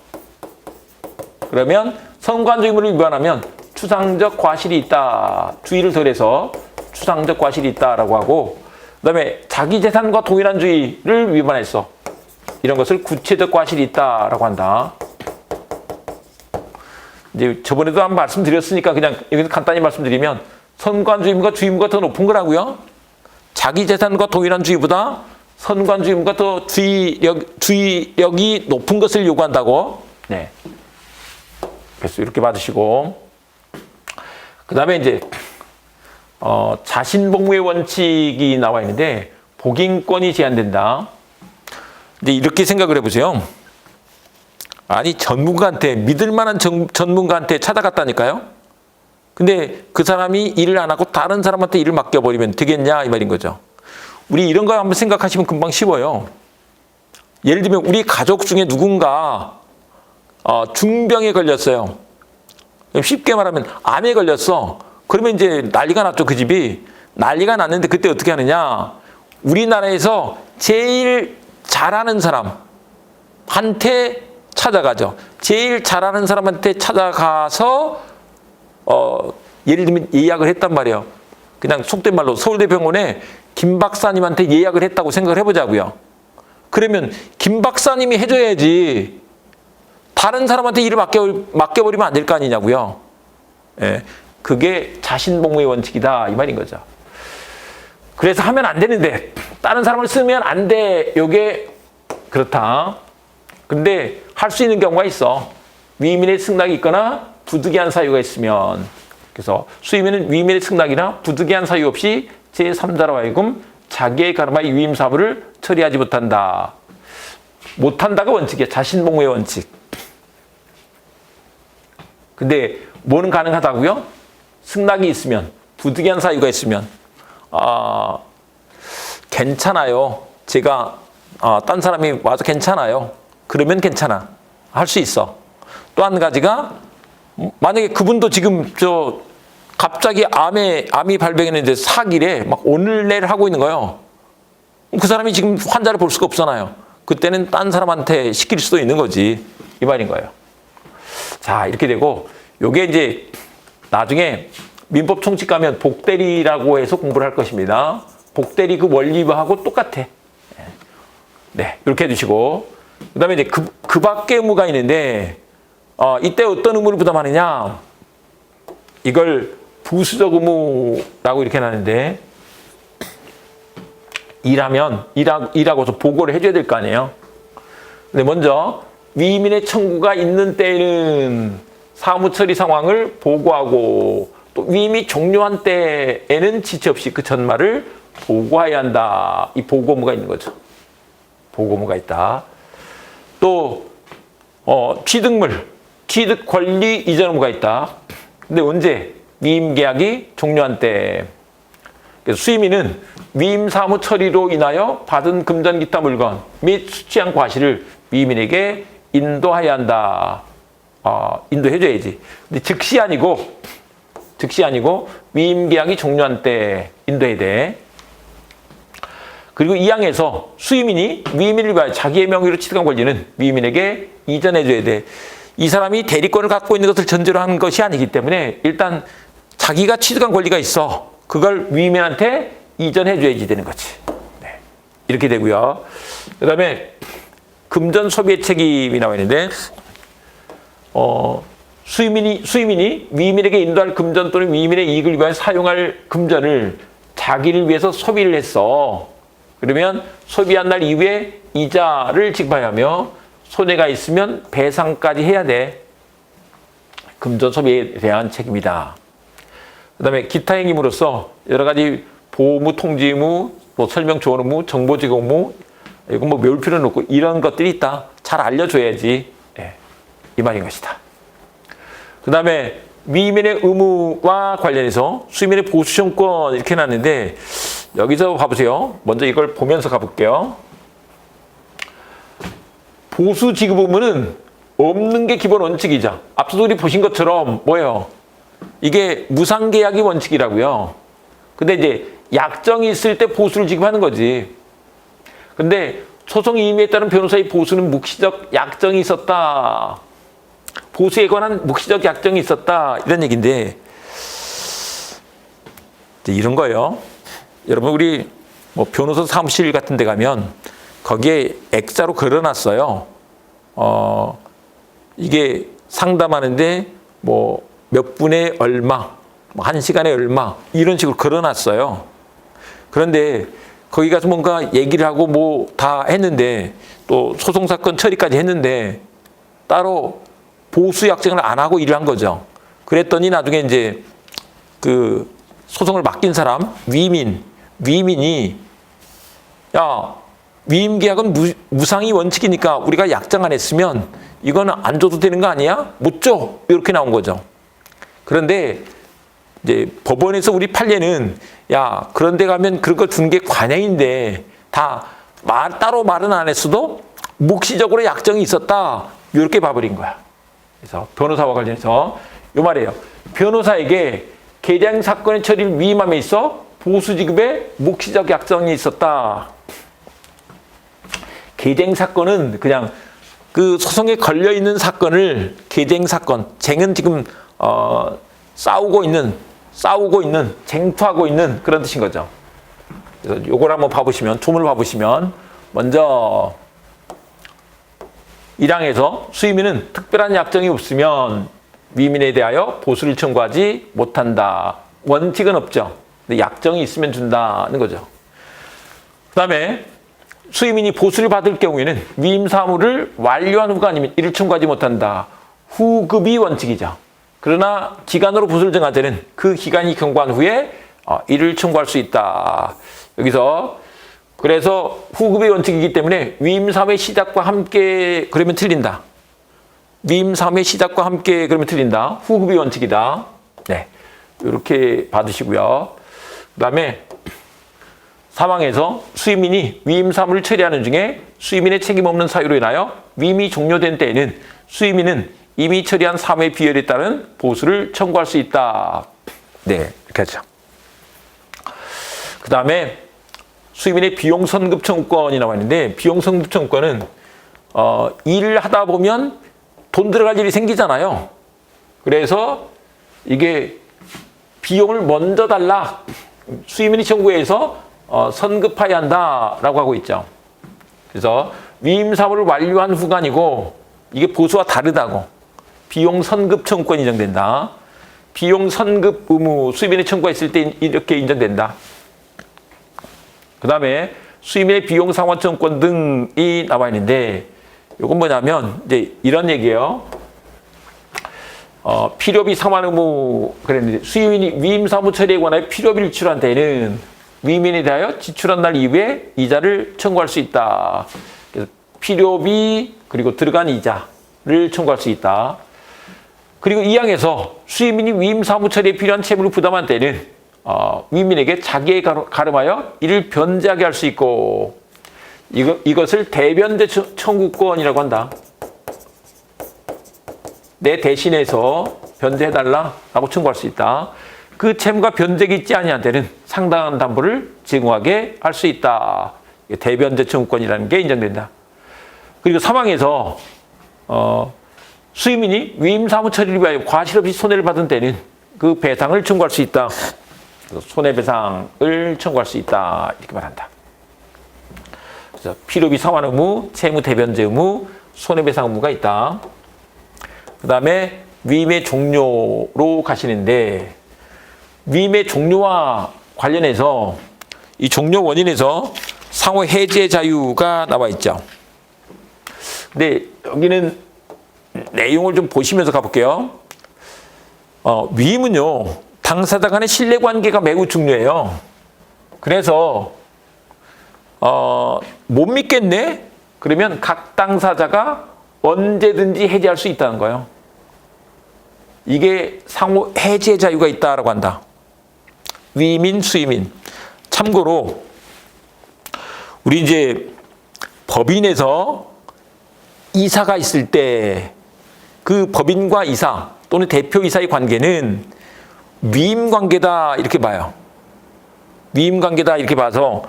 그러면 선관주의무를 위반하면 추상적 과실이 있다. 주의를 덜해서 추상적 과실이 있다라고 하고, 그다음에 자기 재산과 동일한 주의를 위반했어. 이런 것을 구체적 과실이 있다라고 한다. 이제 저번에도 한번 말씀드렸으니까 그냥 여기서 간단히 말씀드리면 선관주의무가 주의무가 더 높은 거라고요. 자기 재산과 동일한 주의보다 선관주의무가 더 주의력이 높은 것을 요구한다고. 네. 그래서 이렇게 받으시고, 그 다음에 이제 자신복무의 원칙이 나와 있는데 복인권이 제한된다. 이제 이렇게 생각을 해보세요. 아니 전문가한테 믿을 만한 전문가한테 찾아갔다니까요. 근데 그 사람이 일을 안 하고 다른 사람한테 일을 맡겨버리면 되겠냐 이 말인 거죠. 우리 이런 거 한번 생각하시면 금방 쉬워요. 예를 들면 우리 가족 중에 누군가 중병에 걸렸어요. 쉽게 말하면 암에 걸렸어. 그러면 이제 난리가 났죠. 그 집이. 난리가 났는데 그때 어떻게 하느냐. 우리나라에서 제일 잘하는 사람한테 찾아가죠. 제일 잘하는 사람한테 찾아가서 예를 들면 예약을 했단 말이에요. 그냥 속된 말로 서울대병원에 김 박사님한테 예약을 했다고 생각을 해보자고요. 그러면 김 박사님이 해줘야지 다른 사람한테 일을 맡겨버리면 안 될 거 아니냐고요. 예, 그게 자신복무의 원칙이다 이 말인 거죠. 그래서 하면 안 되는데 다른 사람을 쓰면 안 돼. 요게 그렇다. 근데 할 수 있는 경우가 있어. 위임인의 승낙이 있거나 부득이한 사유가 있으면. 그래서 수임인은 위임인의 승낙이나 부득이한 사유 없이 제3자로 하여금 자기의 가름하여 위임 사무를 처리하지 못한다. 못한다가 원칙이야. 자신복무의 원칙. 근데 뭐는 가능하다고요? 승낙이 있으면, 부득이한 사유가 있으면 괜찮아요. 제가 딴 사람이 와서 괜찮아요. 그러면 괜찮아. 할 수 있어. 또 한 가지가 만약에 그분도 지금 갑자기 암이 발병했는데 사기래 막 오늘 내일 하고 있는 거예요. 그 사람이 지금 환자를 볼 수가 없잖아요. 그때는 딴 사람한테 시킬 수도 있는 거지. 이 말인 거예요. 자, 이렇게 되고 요게 이제 나중에 민법 총칙 가면 복대리라고 해서 공부를 할 것입니다. 복대리 그 원리하고 똑같아. 네, 이렇게 해주시고, 그 다음에 이제 그 밖의 의무가 있는데, 이때 어떤 의무를 부담하느냐, 이걸 부수적 의무라고 이렇게 하는데, 일하고서 보고를 해줘야 될 거 아니에요. 근데 먼저, 위임인의 청구가 있는 때에는 사무 처리 상황을 보고하고, 또 위임이 종료한 때에는 지체 없이 그 전말을 보고해야 한다. 이 보고 의무가 있는 거죠. 보고 의무가 있다. 또 취득 권리 이전 의무가 있다. 근데 언제? 위임 계약이 종료한 때. 그래서 수임인은 위임 사무 처리로 인하여 받은 금전 기타 물건 및 수취한 과실을 위임인에게 인도해야 한다. 인도해줘야지. 근데 즉시 아니고 위임 계약이 종료한 때 인도해야 돼. 그리고 이 항에서 수임인이 위임인을 위하여 자기의 명의로 취득한 권리는 위임인에게 이전해줘야 돼. 이 사람이 대리권을 갖고 있는 것을 전제로 한 것이 아니기 때문에 일단 자기가 취득한 권리가 있어. 그걸 위임인한테 이전해줘야지 되는 거지. 네. 이렇게 되고요. 그 다음에 금전 소비의 책임이 나와 있는데 수임인이 위임인에게 인도할 금전 또는 위임인의 이익을 위하여 사용할 금전을 자기를 위해서 소비를 했어. 그러면 소비한 날 이후에 이자를 지급해야 하며 손해가 있으면 배상까지 해야 돼. 금전 소비에 대한 책임이다. 그 다음에 기타 행위물로서 여러 가지 보호무, 통지 의무, 뭐 설명 조언 의무, 정보 제공 의무, 이건 뭐 외울 필요는 없고 이런 것들이 있다. 잘 알려줘야지. 예, 이 말인 것이다. 그 다음에 위임인의 의무와 관련해서 수임인의 보수청권 이렇게 해놨는데 여기서 봐보세요. 먼저 이걸 보면서 가볼게요. 보수 지급 의무는 없는 게 기본 원칙이죠. 앞서도 우리 보신 것처럼 뭐예요? 이게 무상계약이 원칙이라고요. 근데 이제 약정이 있을 때 보수를 지급하는 거지. 근데 소송 임의에 따른 변호사의 보수는 묵시적 약정이 있었다. 보수에 관한 묵시적 약정이 있었다. 이런 얘기인데 이런 거예요. 여러분 우리 뭐 변호사 사무실 같은 데 가면 거기에 액자로 걸어놨어요. 이게 상담하는데 뭐 몇 분에 얼마, 뭐 1시간에 얼마 이런 식으로 걸어놨어요. 그런데 거기 가서 뭔가 얘기를 하고 뭐 다 했는데 또 소송사건 처리까지 했는데 따로 보수 약정을 안 하고 일을 한 거죠. 그랬더니 나중에 이제 그 소송을 맡긴 사람, 위임인이 야, 위임 계약은 무상이 원칙이니까 우리가 약정 안 했으면 이거는 안 줘도 되는 거 아니야? 못 줘. 이렇게 나온 거죠. 그런데 이제 법원에서 우리 판례는 야, 그런 데 가면 그런 거 주는 게 관행인데 다 따로 말은 안 했어도 묵시적으로 약정이 있었다. 이렇게 봐버린 거야. 그래서 변호사와 관련해서 이 말이에요. 변호사에게 계장 사건의 처리를 위임함에 있어 보수 지급에 묵시적 약정이 있었다. 계쟁 사건은 그냥 그 소송에 걸려 있는 사건을 계쟁 사건, 쟁은 지금 싸우고 있는, 쟁투하고 있는 그런 뜻인 거죠. 그래서 요걸 한번 봐보시면, 조문을 봐보시면 먼저 1항에서 수임인은 특별한 약정이 없으면 위임인에 대하여 보수를 청구하지 못한다. 원칙은 없죠. 근데 약정이 있으면 준다는 거죠. 그 다음에 수임인이 보수를 받을 경우에는 위임 사무를 완료한 후가 아니면 이를 청구하지 못한다. 후급이 원칙이죠. 그러나 기간으로 보수를 정할 때는 그 기간이 경과한 후에 이를 청구할 수 있다. 여기서 그래서 후급이 원칙이기 때문에 위임 사무의 시작과 함께 그러면 틀린다. 위임 사무의 시작과 함께 그러면 틀린다. 후급이 원칙이다. 네, 이렇게 받으시고요. 그 다음에 사망에서 수임인이 위임 사무를 처리하는 중에 수임인의 책임 없는 사유로 인하여 위임이 종료된 때에는 수임인은 이미 처리한 사무의 비열에 따른 보수를 청구할 수 있다. 네, 이렇게 하죠. 그 다음에 수임인의 비용 선급 청구권이 나와 있는데 비용 선급 청구권은 일을 하다 보면 돈 들어갈 일이 생기잖아요. 그래서 이게 비용을 먼저 달라. 수임인이 청구해서 선급해야 한다라고 하고 있죠. 그래서 위임 사무를 완료한 후가 아니고 이게 보수와 다르다고. 비용 선급 청구권이 인정된다. 비용 선급 의무 수임인이 청구했을 때 이렇게 인정된다. 그 다음에 수임인의 비용 상환 청구권 등이 나와 있는데 이건 뭐냐면 이제 이런 얘기예요. 필요비 상환 의무 그랬는데 수임인이 위임 사무 처리에 관하여 필요비를 지출한 때에는 위임인에 대하여 지출한 날 이후에 이자를 청구할 수 있다. 그래서 필요비 그리고 들어간 이자를 청구할 수 있다. 그리고 2항에서 수임인이 위임 사무 처리에 필요한 채무를 부담한 때는 위임인에게 자기에 가름하여 이를 변제하게 할 수 있고 이것을 대변제 청구권이라고 한다. 내 대신해서 변제해달라라고 청구할 수 있다. 그 채무가 변제가 있지 아니한 때는 상당한 담보를 제공하게 할 수 있다. 대변제 청구권이라는 게 인정된다. 그리고 3항에서 수임인이 위임 사무 처리를 위하여 과실 없이 손해를 받은 때는 그 배상을 청구할 수 있다. 손해배상을 청구할 수 있다. 이렇게 말한다. 그래서 필요비 상환 의무, 채무 대변제 의무, 손해배상 의무가 있다. 그 다음에 위임의 종료로 가시는데 위임의 종료와 관련해서 이 종료 원인에서 상호 해제 자유가 나와 있죠. 근데 여기는 내용을 좀 보시면서 가볼게요. 위임은요, 당사자 간의 신뢰 관계가 매우 중요해요. 그래서 못 믿겠네? 그러면 각 당사자가 언제든지 해제할 수 있다는 거예요. 이게 상호 해제 자유가 있다라고 한다. 위임인, 수임인. 참고로 우리 이제 법인에서 이사가 있을 때 그 법인과 이사 또는 대표이사의 관계는 위임 관계다 이렇게 봐요. 위임 관계다 이렇게 봐서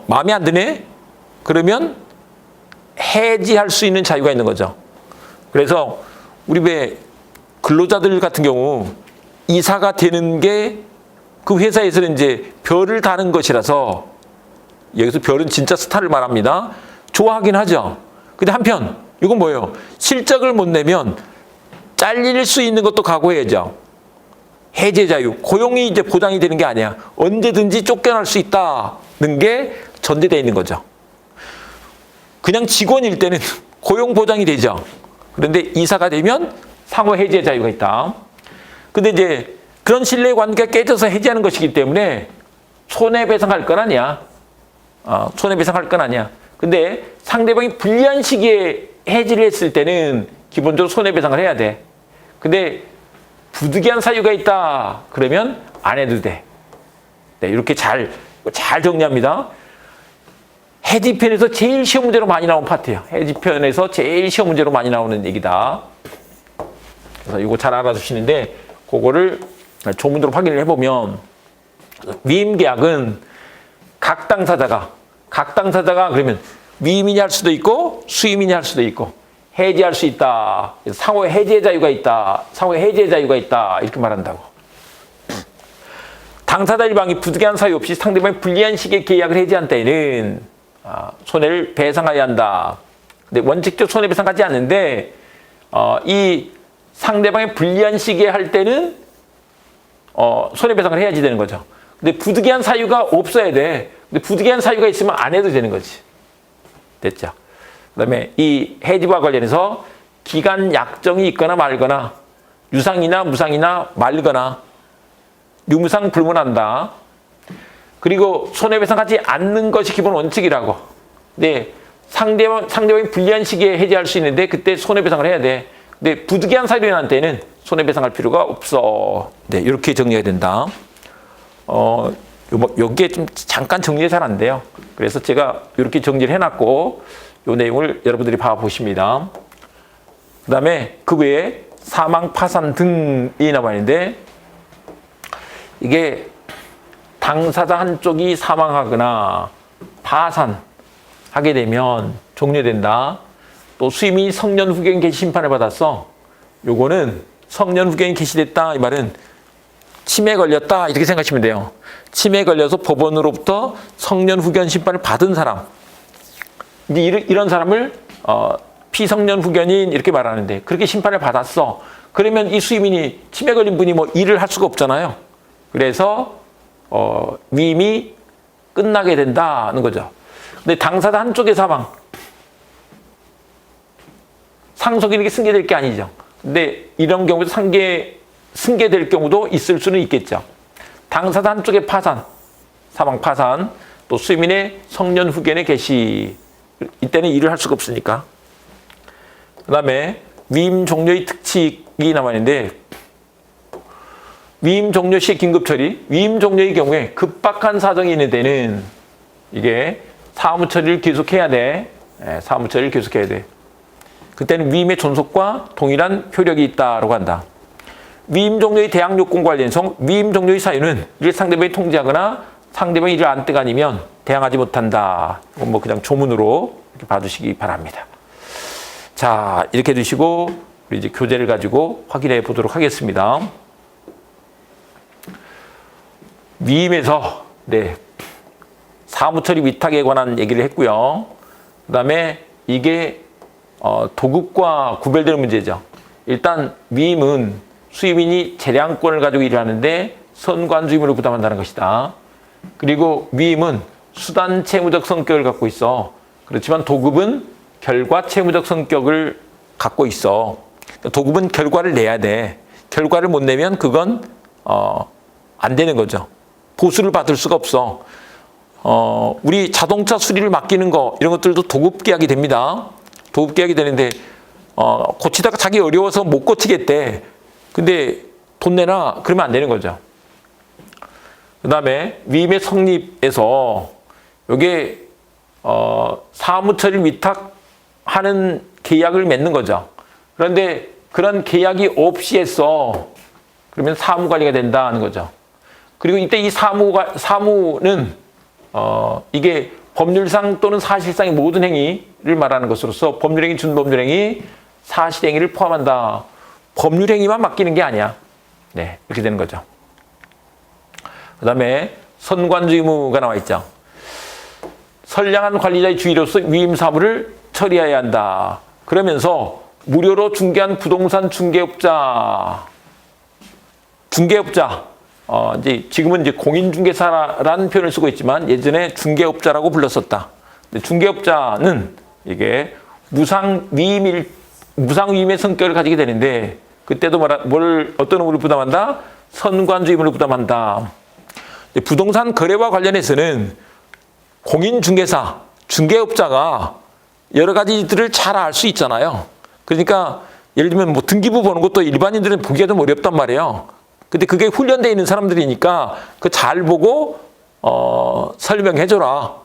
마음에 안 드네? 그러면 해지할 수 있는 자유가 있는 거죠. 그래서 우리 왜 근로자들 같은 경우 이사가 되는 게 그 회사에서는 이제 별을 다는 것이라서, 여기서 별은 진짜 스타를 말합니다. 좋아하긴 하죠. 근데 한편 이건 뭐예요? 실적을 못 내면 잘릴 수 있는 것도 각오해야죠. 해제 자유, 고용이 이제 보장이 되는 게 아니야. 언제든지 쫓겨날 수 있다는 게 전제되어 있는 거죠. 그냥 직원일 때는 고용 보장이 되죠. 그런데 이사가 되면 상호 해제 자유가 있다. 근데 이제 그런 신뢰 관계가 깨져서 해제하는 것이기 때문에 손해배상할 건 아니야. 손해배상할 건 아니야. 근데 상대방이 불리한 시기에 해지를 했을 때는 기본적으로 손해배상을 해야 돼. 근데 부득이한 사유가 있다 그러면 안 해도 돼. 네, 이렇게 잘 정리합니다. 해지편에서 제일 시험 문제로 많이 나온 파트예요. 해지편에서 제일 시험 문제로 많이 나오는 얘기다. 그래서 이거 잘 알아두시는데 그거를 조문으로 확인을 해보면, 위임계약은 각 당사자가 그러면 위임인이 할 수도 있고 수임인이 할 수도 있고 해지할 수 있다. 상호 해제 자유가 있다. 상호 해제 자유가 있다. 이렇게 말한다고. 당사자 일방이 부득이한 사유 없이 상대방이 불리한 시기에 계약을 해지한 때에는 손해를 배상해야 한다. 근데 원칙적 손해배상하지 않는데 이 상대방이 불리한 시기에 할 때는 손해배상을 해야지 되는 거죠. 근데 부득이한 사유가 없어야 돼. 근데 부득이한 사유가 있으면 안 해도 되는 거지. 됐죠? 그다음에 이 해지와 관련해서 기간 약정이 있거나 말거나 유상이나 무상이나 말거나 유무상 불문한다. 그리고 손해배상하지 않는 것이 기본 원칙이라고. 네, 상대방이 불리한 시기에 해지할 수 있는데 그때 손해배상을 해야 돼. 근데 부득이한 사유가 난 때는 손해배상할 필요가 없어. 네, 이렇게 정리해야 된다. 여기에 좀 잠깐 정리가 잘 안 돼요. 그래서 제가 이렇게 정리를 해놨고 이 내용을 여러분들이 봐보십니다. 그 다음에 그 외에 사망, 파산 등이 나와 있는데, 이게 당사자 한쪽이 사망하거나 파산하게 되면 종료된다. 또 수임이 성년 후견 개시 심판을 받았어. 요거는 성년 후견이 개시됐다 이 말은 치매 걸렸다 이렇게 생각하시면 돼요. 치매 걸려서 법원으로부터 성년 후견 심판을 받은 사람, 이제 이런 사람을 피성년 후견인 이렇게 말하는데, 그렇게 심판을 받았어. 그러면 이 수임인이 치매 걸린 분이 뭐 일을 할 수가 없잖아요. 그래서 위임이 끝나게 된다는 거죠. 근데 당사자 한쪽의 사망, 상속이 이렇게 승계될 게 아니죠. 근데 이런 경우도 승계될 경우도 있을 수는 있겠죠. 당사자 한쪽의 파산, 사망 파산, 또 수임인의 성년 후견의 개시, 이때는 일을 할 수가 없으니까. 그 다음에 위임 종료의 특칙이 나와 있는데, 위임 종료 시 긴급 처리, 위임 종료의 경우에 급박한 사정이 있는 데는 이게 사무 처리를 계속해야 돼. 사무 처리를 계속해야 돼. 그때는 위임의 존속과 동일한 효력이 있다고 한다. 위임 종료의 대항 요건 관련해서 위임 종료의 사유는 이를 상대방이 통지하거나 상대방이 이를 안 때가 아니면 대항하지 못한다. 이건 뭐 그냥 조문으로 이렇게 봐두시기 바랍니다. 자, 이렇게 해두시고 우리 이제 교재를 가지고 확인해 보도록 하겠습니다. 위임에서 사무처리 위탁에 관한 얘기를 했고요. 그 다음에 이게 도급과 구별되는 문제죠. 일단 위임은 수임인이 재량권을 가지고 일을 하는데 선관주 의무를 부담한다는 것이다. 그리고 위임은 수단 채무적 성격을 갖고 있어. 그렇지만 도급은 결과 채무적 성격을 갖고 있어. 도급은 결과를 내야 돼. 결과를 못 내면 그건 안 되는 거죠. 보수를 받을 수가 없어. 우리 자동차 수리를 맡기는 거 이런 것들도 도급 계약이 됩니다. 도급 계약이 되는데 고치다가 자기 어려워서 못 고치겠대. 근데 돈 내놔 그러면 안 되는 거죠. 그 다음에 위임의 성립에서 이게 사무처리를 위탁하는 계약을 맺는 거죠. 그런데 그런 계약이 없이 했어. 그러면 사무관리가 된다는 거죠. 그리고 이때 이 사무는 이게 법률상 또는 사실상의 모든 행위를 말하는 것으로서 법률행위, 준법률행위, 사실행위를 포함한다. 법률행위만 맡기는 게 아니야. 네, 이렇게 되는 거죠. 그 다음에 선관주 의무가 나와 있죠. 선량한 관리자의 주의로서 위임 사무를 처리해야 한다. 그러면서 무료로 중개한 부동산 중개업자, 이제 지금은 이제 공인중개사라는 표현을 쓰고 있지만 예전에 중개업자라고 불렀었다. 중개업자는 이게 무상 위임의 성격을 가지게 되는데 그때도 어떤 의무를 부담한다? 선관주 의무를 부담한다. 부동산 거래와 관련해서는 공인중개사, 중개업자가 여러 가지들을 잘 알 수 있잖아요. 그러니까 예를 들면 뭐 등기부 보는 것도 일반인들은 보기가 좀 어렵단 말이에요. 근데 그게 훈련되어 있는 사람들이니까 그 잘 보고 설명해줘라.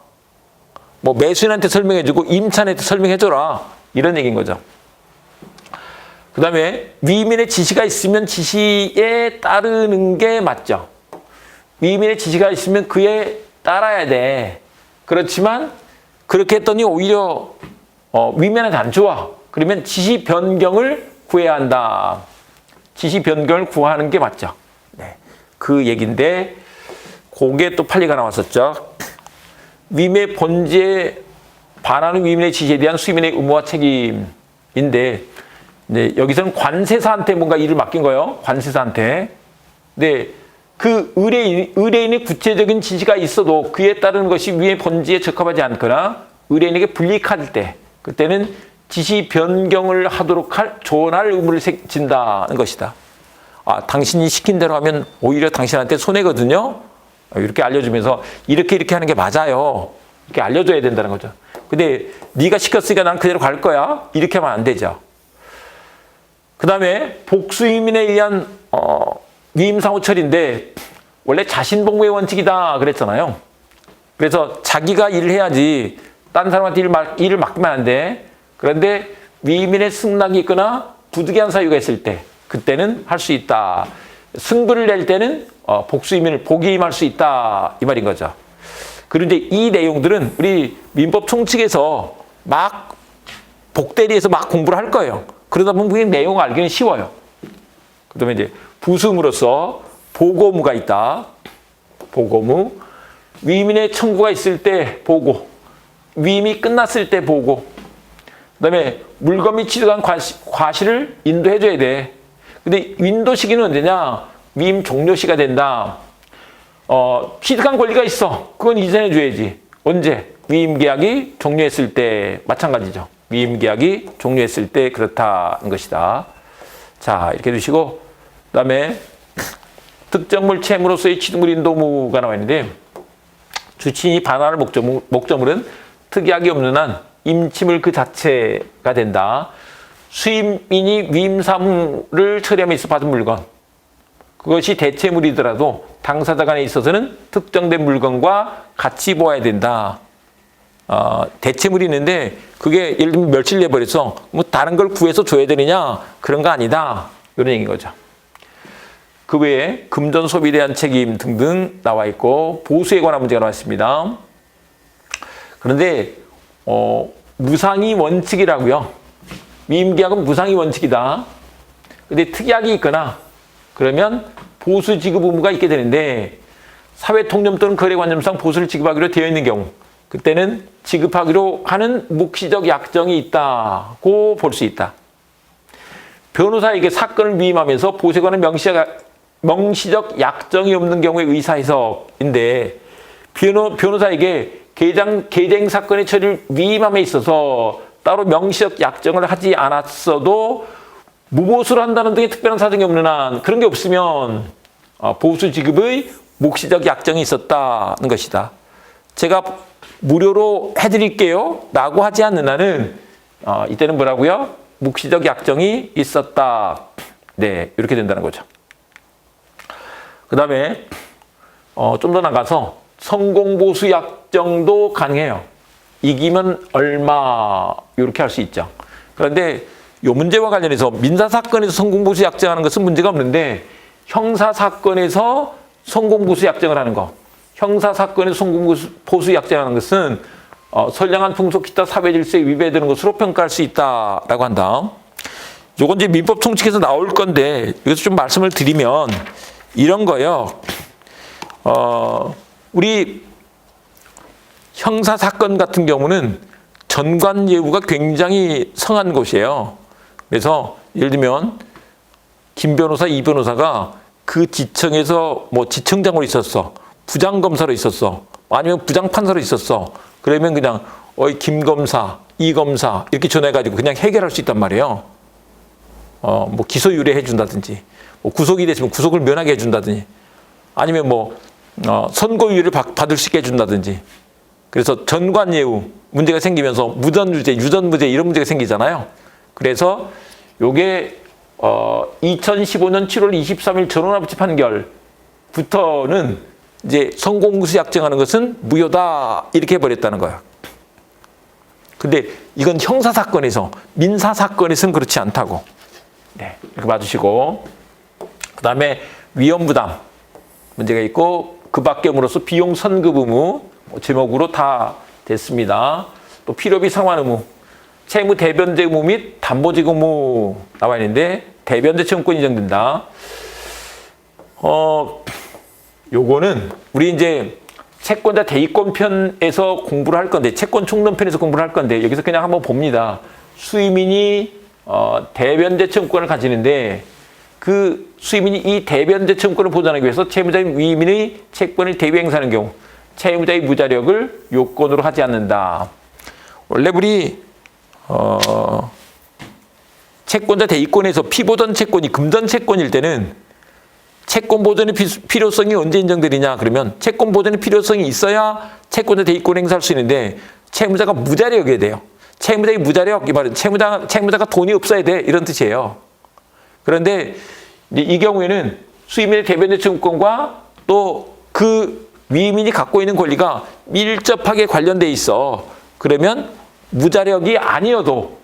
뭐 매수인한테 설명해주고 임차인한테 설명해줘라. 이런 얘기인 거죠. 그 다음에 위임인의 지시가 있으면 지시에 따르는 게 맞죠. 위임인의 지시가 있으면 그에 따라야 돼. 그렇지만 그렇게 했더니 오히려 위임인한테 안 좋아. 그러면 지시 변경을 구해야 한다. 지시 변경을 구하는 게 맞죠. 네. 그 얘기인데 그게 또 판례가 나왔었죠. 위임의 본질에 반하는 위임인의 지시에 대한 수임인의 의무와 책임인데 네, 여기서는 관세사한테 뭔가 일을 맡긴 거예요. 관세사한테. 네, 그 의뢰인의 구체적인 지시가 있어도 그에 따르는 것이 위의 본질에 적합하지 않거나 의뢰인에게 불이익할 때 그때는 지시 변경을 하도록 조언할 의무를 진다는 것이다. 당신이 시킨 대로 하면 오히려 당신한테 손해거든요. 이렇게 알려주면서 이렇게 하는 게 맞아요. 이렇게 알려줘야 된다는 거죠. 근데 네가 시켰으니까 난 그대로 갈 거야. 이렇게 하면 안 되죠. 그 다음에 복수임인에 의한 위임사무 처리인데 원래 자신복무의 원칙이다 그랬잖아요. 그래서 자기가 일을 해야지 다른 사람한테 일을 맡기면 안 돼. 그런데 위임인의 승낙이 있거나 부득이한 사유가 있을 때 그때는 할 수 있다. 승부를 낼 때는 복수임인을 복위임할 수 있다. 이 말인 거죠. 그런데 이 내용들은 우리 민법 총칙에서 막 복대리에서 막 공부를 할 거예요. 그러다 보면 그 내용을 알기는 쉬워요. 그 다음에 이제 부수음으로서 보고무가 있다. 보고무. 위임인의 청구가 있을 때 보고. 위임이 끝났을 때 보고. 그 다음에 물건이 취득한 과실을 인도해줘야 돼. 근데 인도 시기는 언제냐? 위임 종료 시가 된다. 취득한 권리가 있어. 그건 이전해 줘야지. 언제? 위임 계약이 종료했을 때 마찬가지죠. 위임 계약이 종료했을 때 그렇다는 것이다. 자, 이렇게 두시고 그다음에 특정물 채무로서의 취득물 인도무가 나와 있는데 주치인이 반환할 목적물은 특이하게 없는 한 임침을 그 자체가 된다. 수임인이 위임사무를 처리함에 있어 받은 물건 그것이 대체물이더라도 당사자 간에 있어서는 특정된 물건과 같이 보아야 된다. 대체물이 있는데 그게 예를 들면 멸치를 내버려서 뭐 다른 걸 구해서 줘야 되느냐 그런 거 아니다. 이런 얘기인 거죠. 그 외에 금전 소비에 대한 책임 등등 나와 있고 보수에 관한 문제가 나와 있습니다. 그런데 무상이 원칙이라고요. 위임계약은 무상이 원칙이다. 근데 특약이 있거나 그러면 보수 지급 의무가 있게 되는데 사회통념 또는 거래관념상 보수를 지급하기로 되어 있는 경우 그때는 지급하기로 하는 묵시적 약정이 있다고 볼 수 있다. 변호사에게 사건을 위임하면서 보세관을 명시적 약정이 없는 경우에 의사해석인데 변호사에게 계쟁 사건의 처리를 위임함에 있어서 따로 명시적 약정을 하지 않았어도 무보수를 한다는 등의 특별한 사정이 없는 한 그런 게 없으면 보수 지급의 묵시적 약정이 있었다는 것이다. 제가 무료로 해드릴게요 라고 하지 않는 한은 이때는 뭐라고요? 묵시적 약정이 있었다. 네, 이렇게 된다는 거죠. 그 다음에 좀 더 나가서 성공보수 약정도 가능해요. 이기면 얼마 이렇게 할 수 있죠. 그런데 이 문제와 관련해서 민사사건에서 성공보수 약정하는 것은 문제가 없는데 형사사건에서 성공보수 약정을 하는 거, 형사사건에서 성공보수 약정하는 것은 선량한 풍속 기타 사회질서에 위배되는 것으로 평가할 수 있다라고 한다. 요건 이제 민법 총칙에서 나올 건데 여기서 좀 말씀을 드리면 이런 거요. 우리 형사사건 같은 경우는 전관 예우가 굉장히 성한 곳이에요. 그래서 예를 들면 김 변호사, 이 변호사가 그 지청에서 뭐 지청장으로 있었어, 부장검사로 있었어, 아니면 부장판사로 있었어. 그러면 그냥 김 검사, 이 검사 이렇게 전해가지고 그냥 해결할 수 있단 말이에요. 뭐 기소 유예해 준다든지, 뭐 구속이 됐으면 구속을 면하게 해준다든지, 아니면 뭐 선고유예를 받을 수 있게 해준다든지. 그래서 전관예우 문제가 생기면서 무전유죄, 유전무죄 이런 문제가 생기잖아요. 그래서 요게 2015년 7월 23일 전원합치 판결부터는 이제 성공보수 약정하는 것은 무효다 이렇게 해버렸다는 거예요. 근데 이건 형사사건에서, 민사사건에서는 그렇지 않다고. 네, 이렇게 봐주시고, 그 다음에 위험부담 문제가 있고, 그 밖에 함으로써 비용 선급 의무 제목으로 다 됐습니다. 또 필요비 상환 의무, 채무 대변제 의무 및 담보직 의무 나와 있는데 대변제 채무권이 인정된다. 요거는 우리 이제 채권자 대입권 편에서 공부를 할 건데, 채권 총론 편에서 공부를 할 건데 여기서 그냥 한번 봅니다. 수의민이 대변제 채무권을 가지는데 그 수의민이 이 대변제 채무권을 보장하기 위해서 채무자인 위민의 채권을 대위 행사하는 경우 채무자의 무자력을 요건으로 하지 않는다. 원래 우리 채권자 대입권에서 피보전 채권이 금전 채권일 때는 채권 보전의 필요성이 언제 인정되느냐 그러면 채권 보전의 필요성이 있어야 채권자 대입권 행사할 수 있는데 채무자가 무자력이어야 돼요. 채무자의 무자력, 이 말은 채무자가 돈이 없어야 돼 이런 뜻이에요. 그런데 이 경우에는 수의민의 대변제 채무권과 또 그 위민이 갖고 있는 권리가 밀접하게 관련돼 있어. 그러면 무자력이 아니어도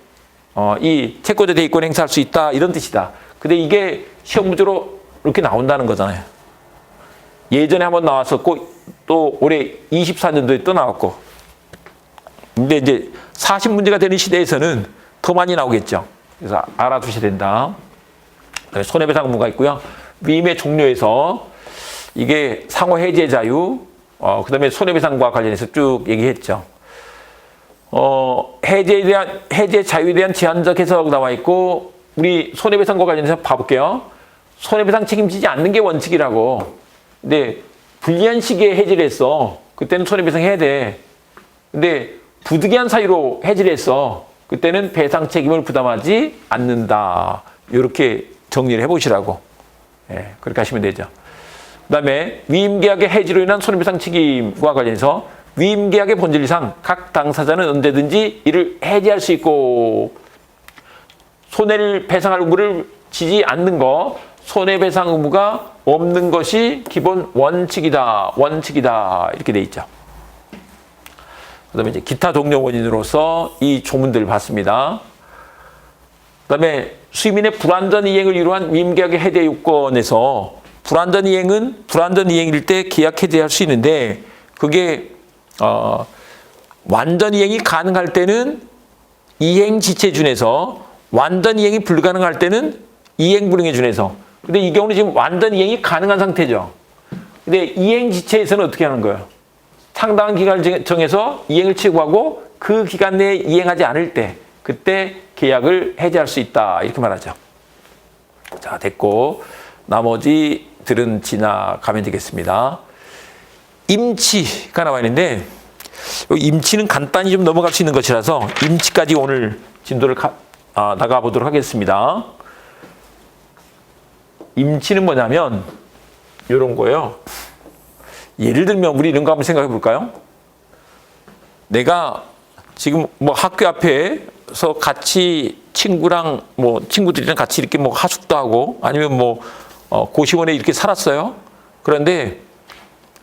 이 채권자 대입권 행사할 수 있다 이런 뜻이다. 근데 이게 시험 문제로 이렇게 나온다는 거잖아요. 예전에 한번 나왔었고 또 올해 24년도에 또 나왔고. 근데 이제 40문제가 되는 시대에서는 더 많이 나오겠죠. 그래서 알아두셔야 된다. 손해배상 의무가 있고요. 위임의 종료에서 이게 상호 해제 자유, 그 다음에 손해배상과 관련해서 쭉 얘기했죠. 해제 자유에 대한 제한적 해석 나와 있고, 우리 손해배상과 관련해서 봐볼게요. 손해배상 책임지지 않는 게 원칙이라고. 근데 불리한 시기에 해지를 했어. 그때는 손해배상 해야 돼. 근데 부득이한 사유로 해지를 했어. 그때는 배상 책임을 부담하지 않는다. 이렇게 정리를 해보시라고. 예, 그렇게 하시면 되죠. 그 다음에 위임계약의 해지로 인한 손해배상 책임과 관련해서 위임계약의 본질상 각 당사자는 언제든지 이를 해지할 수 있고, 손해를 배상할 의무를 지지 않는 거, 손해배상 의무가 없는 것이 기본 원칙이다. 이렇게 돼 있죠. 그 다음에 이제 기타 종료 원인으로서 이 조문들을 봤습니다. 그 다음에 수의민의 불완전 이행을 이루한 위임계약의 해제 요건에서 불완전 이행일 때 계약 해제할 수 있는데, 그게 완전 이행이 가능할 때는 이행 지체 준해서, 완전 이행이 불가능할 때는 이행 불응에 준해서. 근데 이 경우는 지금 완전 이행이 가능한 상태죠. 근데 이행 지체에서는 어떻게 하는 거예요? 상당한 기간을 정해서 이행을 최고하고 그 기간 내에 이행하지 않을 때 그때 계약을 해제할 수 있다 이렇게 말하죠. 자, 됐고 나머지 들은 지나가면 되겠습니다. 임치가 나와 있는데 임치는 간단히 좀 넘어갈 수 있는 것이라서 임치까지 오늘 진도를 나가보도록 하겠습니다. 임치는 뭐냐면 이런 거예요. 예를 들면 우리 이런 거 한번 생각해 볼까요? 내가 지금 뭐 학교 앞에서 같이 친구랑 뭐 친구들이랑 같이 이렇게 뭐 하숙도 하고 아니면 뭐 고시원에 이렇게 살았어요. 그런데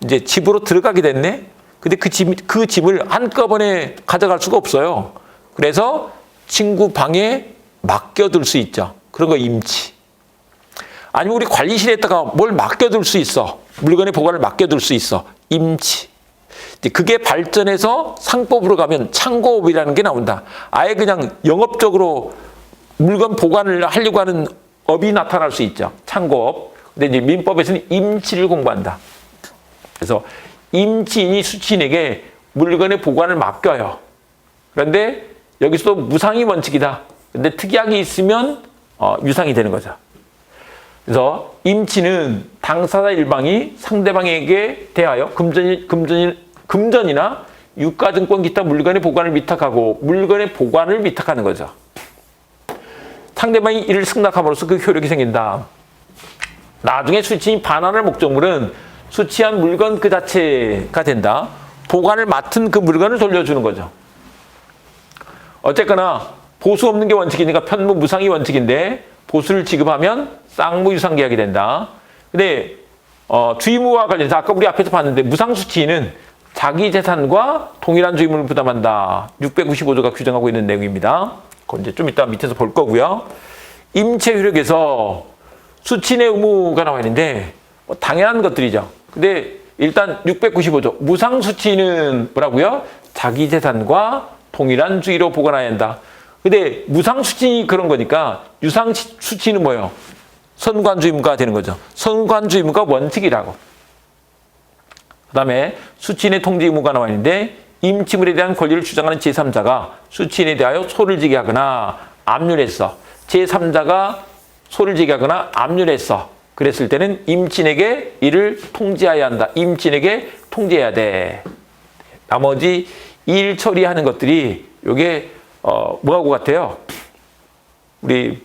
이제 집으로 들어가게 됐네. 근데 그 집을 한꺼번에 가져갈 수가 없어요. 그래서 친구 방에 맡겨둘 수 있죠. 그런 거 임치. 아니면 우리 관리실에다가 뭘 맡겨둘 수 있어. 물건의 보관을 맡겨둘 수 있어. 임치. 그게 발전해서 상법으로 가면 창고업이라는 게 나온다. 아예 그냥 영업적으로 물건 보관을 하려고 하는 업이 나타날 수 있죠. 창고업. 근데 이제 민법에서는 임치를 공부한다. 그래서 임치인이 수취인에게 물건의 보관을 맡겨요. 그런데 여기서도 무상이 원칙이다. 근데 특약이 있으면 유상이 되는 거죠. 그래서 임치는 당사자 일방이 상대방에게 대하여 금전이나 유가증권 기타 물건의 보관을 위탁하고 물건의 보관을 위탁하는 거죠. 상대방이 이를 승낙함으로써 그 효력이 생긴다. 나중에 수취인이 반환할 목적물은 수취한 물건 그 자체가 된다. 보관을 맡은 그 물건을 돌려주는 거죠. 어쨌거나 보수 없는 게 원칙이니까 편무 무상이 원칙인데 보수를 지급하면 쌍무유상 계약이 된다. 근데 주의무와 관련해서 아까 우리 앞에서 봤는데 무상수취인은 자기 재산과 동일한 주의무를 부담한다. 695조가 규정하고 있는 내용입니다. 그건 이제 좀 이따 밑에서 볼 거고요. 임체 효력에서 수취인의 의무가 나와 있는데 당연한 것들이죠. 근데 일단 695조 무상수취인은 뭐라고요? 자기 재산과 동일한 주의로 보관해야 한다. 근데 무상수취인이 그런 거니까 유상수취인은 뭐예요? 선관주의무가 되는 거죠. 선관주의무가 원칙이라고. 그 다음에 수취인의 통지 의무가 나와 있는데 임치물에 대한 권리를 주장하는 제3자가 수취인에 대하여 소를 지게 하거나 압류했어. 제3자가 소를 지게 하거나 압류했어. 그랬을 때는 임치인에게 이를 통지해야 한다. 임치인에게 통지해야 돼. 나머지 일 처리하는 것들이 이게 뭐하고 같아요? 우리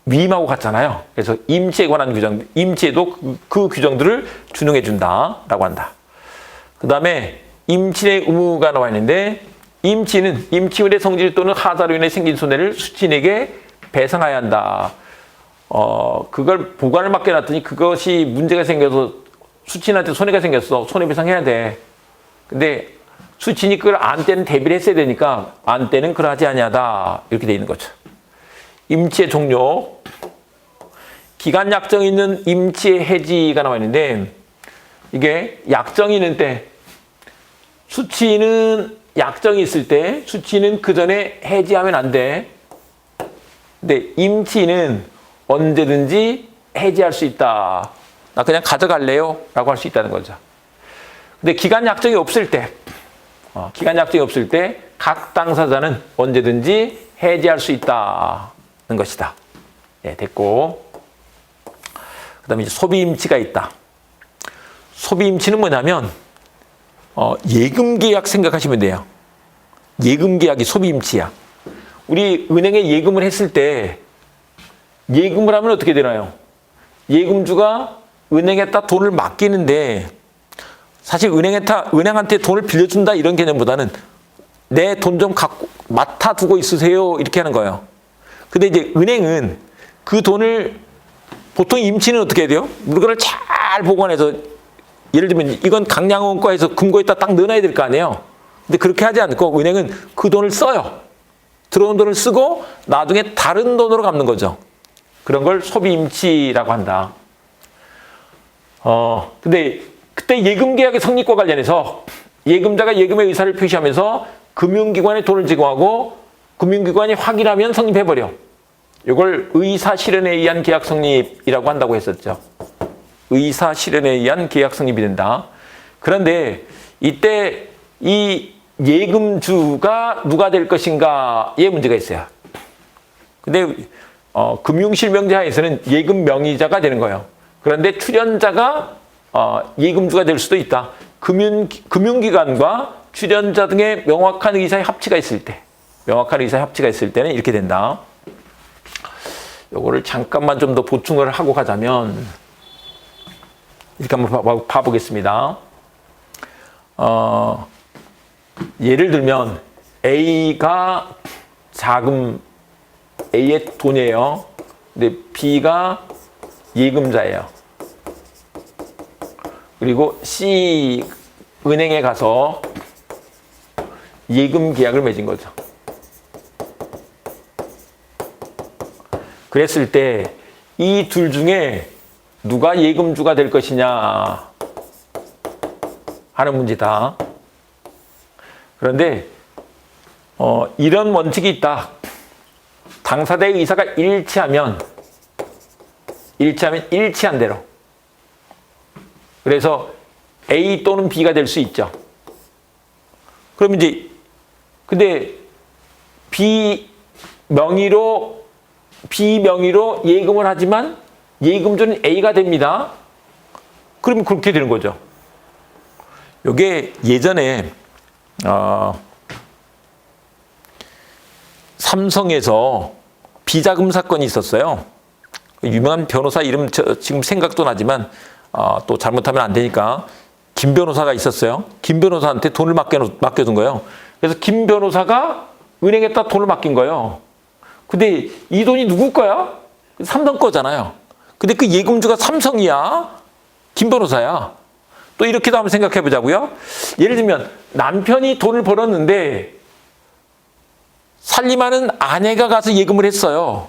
위임하고 같잖아요. 그래서 임치에 관한 규정, 임치에도 그 규정들을 준용해 준다라고 한다. 그 다음에 임치인의 의무가 나와 있는데 임치인은 임치물의 성질 또는 하자로 인해 생긴 손해를 수취인에게 배상해야 한다. 그걸 보관을 맡겨놨더니 그것이 문제가 생겨서 수취인한테 손해가 생겼어. 손해배상해야 돼. 근데 수취인이 그걸 안 때는 대비를 했어야 되니까 안 때는 그러하지 아니하다. 이렇게 돼 있는 거죠. 임치의 종료. 기간 약정이 있는 임치의 해지가 나와 있는데 이게 약정이 있는 때 수취인은 약정이 있을 때 수취인은 그 전에 해지하면 안 돼. 근데 임치인은 언제든지 해지할 수 있다. 나 그냥 가져갈래요? 라고 할 수 있다는 거죠. 근데 기간 약정이 없을 때 각 당사자는 언제든지 해지할 수 있다는 것이다. 예, 됐고. 그 다음에 이제 소비임치가 있다. 소비임치는 뭐냐면, 예금계약 생각하시면 돼요. 예금계약이 소비임치야. 우리 은행에 예금을 했을 때 예금을 하면 어떻게 되나요? 예금주가 은행에다 돈을 맡기는데 사실 은행한테 돈을 빌려준다 이런 개념보다는 내 돈 좀 갖고 맡아두고 있으세요 이렇게 하는 거예요. 근데 이제 은행은 그 돈을 보통 임치는 어떻게 해야 돼요? 물건을 잘 보관해서 예를 들면 이건 강량원가에서 금고에다 딱 넣어놔야 될 거 아니에요. 근데 그렇게 하지 않고 은행은 그 돈을 써요. 들어온 돈을 쓰고 나중에 다른 돈으로 갚는 거죠. 그런 걸 소비임치라고 한다. 근데 그때 예금계약의 성립과 관련해서 예금자가 예금의 의사를 표시하면서 금융기관에 돈을 제공하고 금융기관이 확인하면 성립해버려. 이걸 의사실현에 의한 계약 성립이라고 한다고 했었죠. 의사실현에 의한 계약 성립이 된다. 그런데 이때 이 예금주가 누가 될 것인가에 문제가 있어요. 근데 금융실명제 하에서는 예금 명의자가 되는 거예요. 그런데 출연자가 예금주가 될 수도 있다. 금융기관과 출연자 등의 명확한 의사의 합치가 있을 때, 때는 이렇게 된다. 요거를 잠깐만 좀 더 보충을 하고 가자면 이렇게 한번 봐보겠습니다. 예를 들면 A가 A의 돈이에요. 근데 B가 예금자예요. 그리고 C 은행에 가서 예금 계약을 맺은 거죠. 그랬을 때 이 둘 중에 누가 예금주가 될 것이냐 하는 문제다. 그런데 이런 원칙이 있다. 당사자의 의사가 일치하면 일치한 대로. 그래서 A 또는 B가 될 수 있죠. 그럼 이제 근데 B 명의로 예금을 하지만 예금주는 A가 됩니다. 그러면 그렇게 되는 거죠. 이게 예전에 삼성에서 비자금 사건이 있었어요. 유명한 변호사 이름 지금 생각도 나지만 또 잘못하면 안 되니까 김 변호사가 있었어요. 김 변호사한테 돈을 맡겨둔 거예요. 그래서 김 변호사가 은행에다 돈을 맡긴 거예요. 근데 이 돈이 누구 거야? 삼성 거잖아요. 근데 그 예금주가 삼성이야? 김 변호사야? 또 이렇게도 한번 생각해 보자고요. 예를 들면 남편이 돈을 벌었는데 살림하는 아내가 가서 예금을 했어요.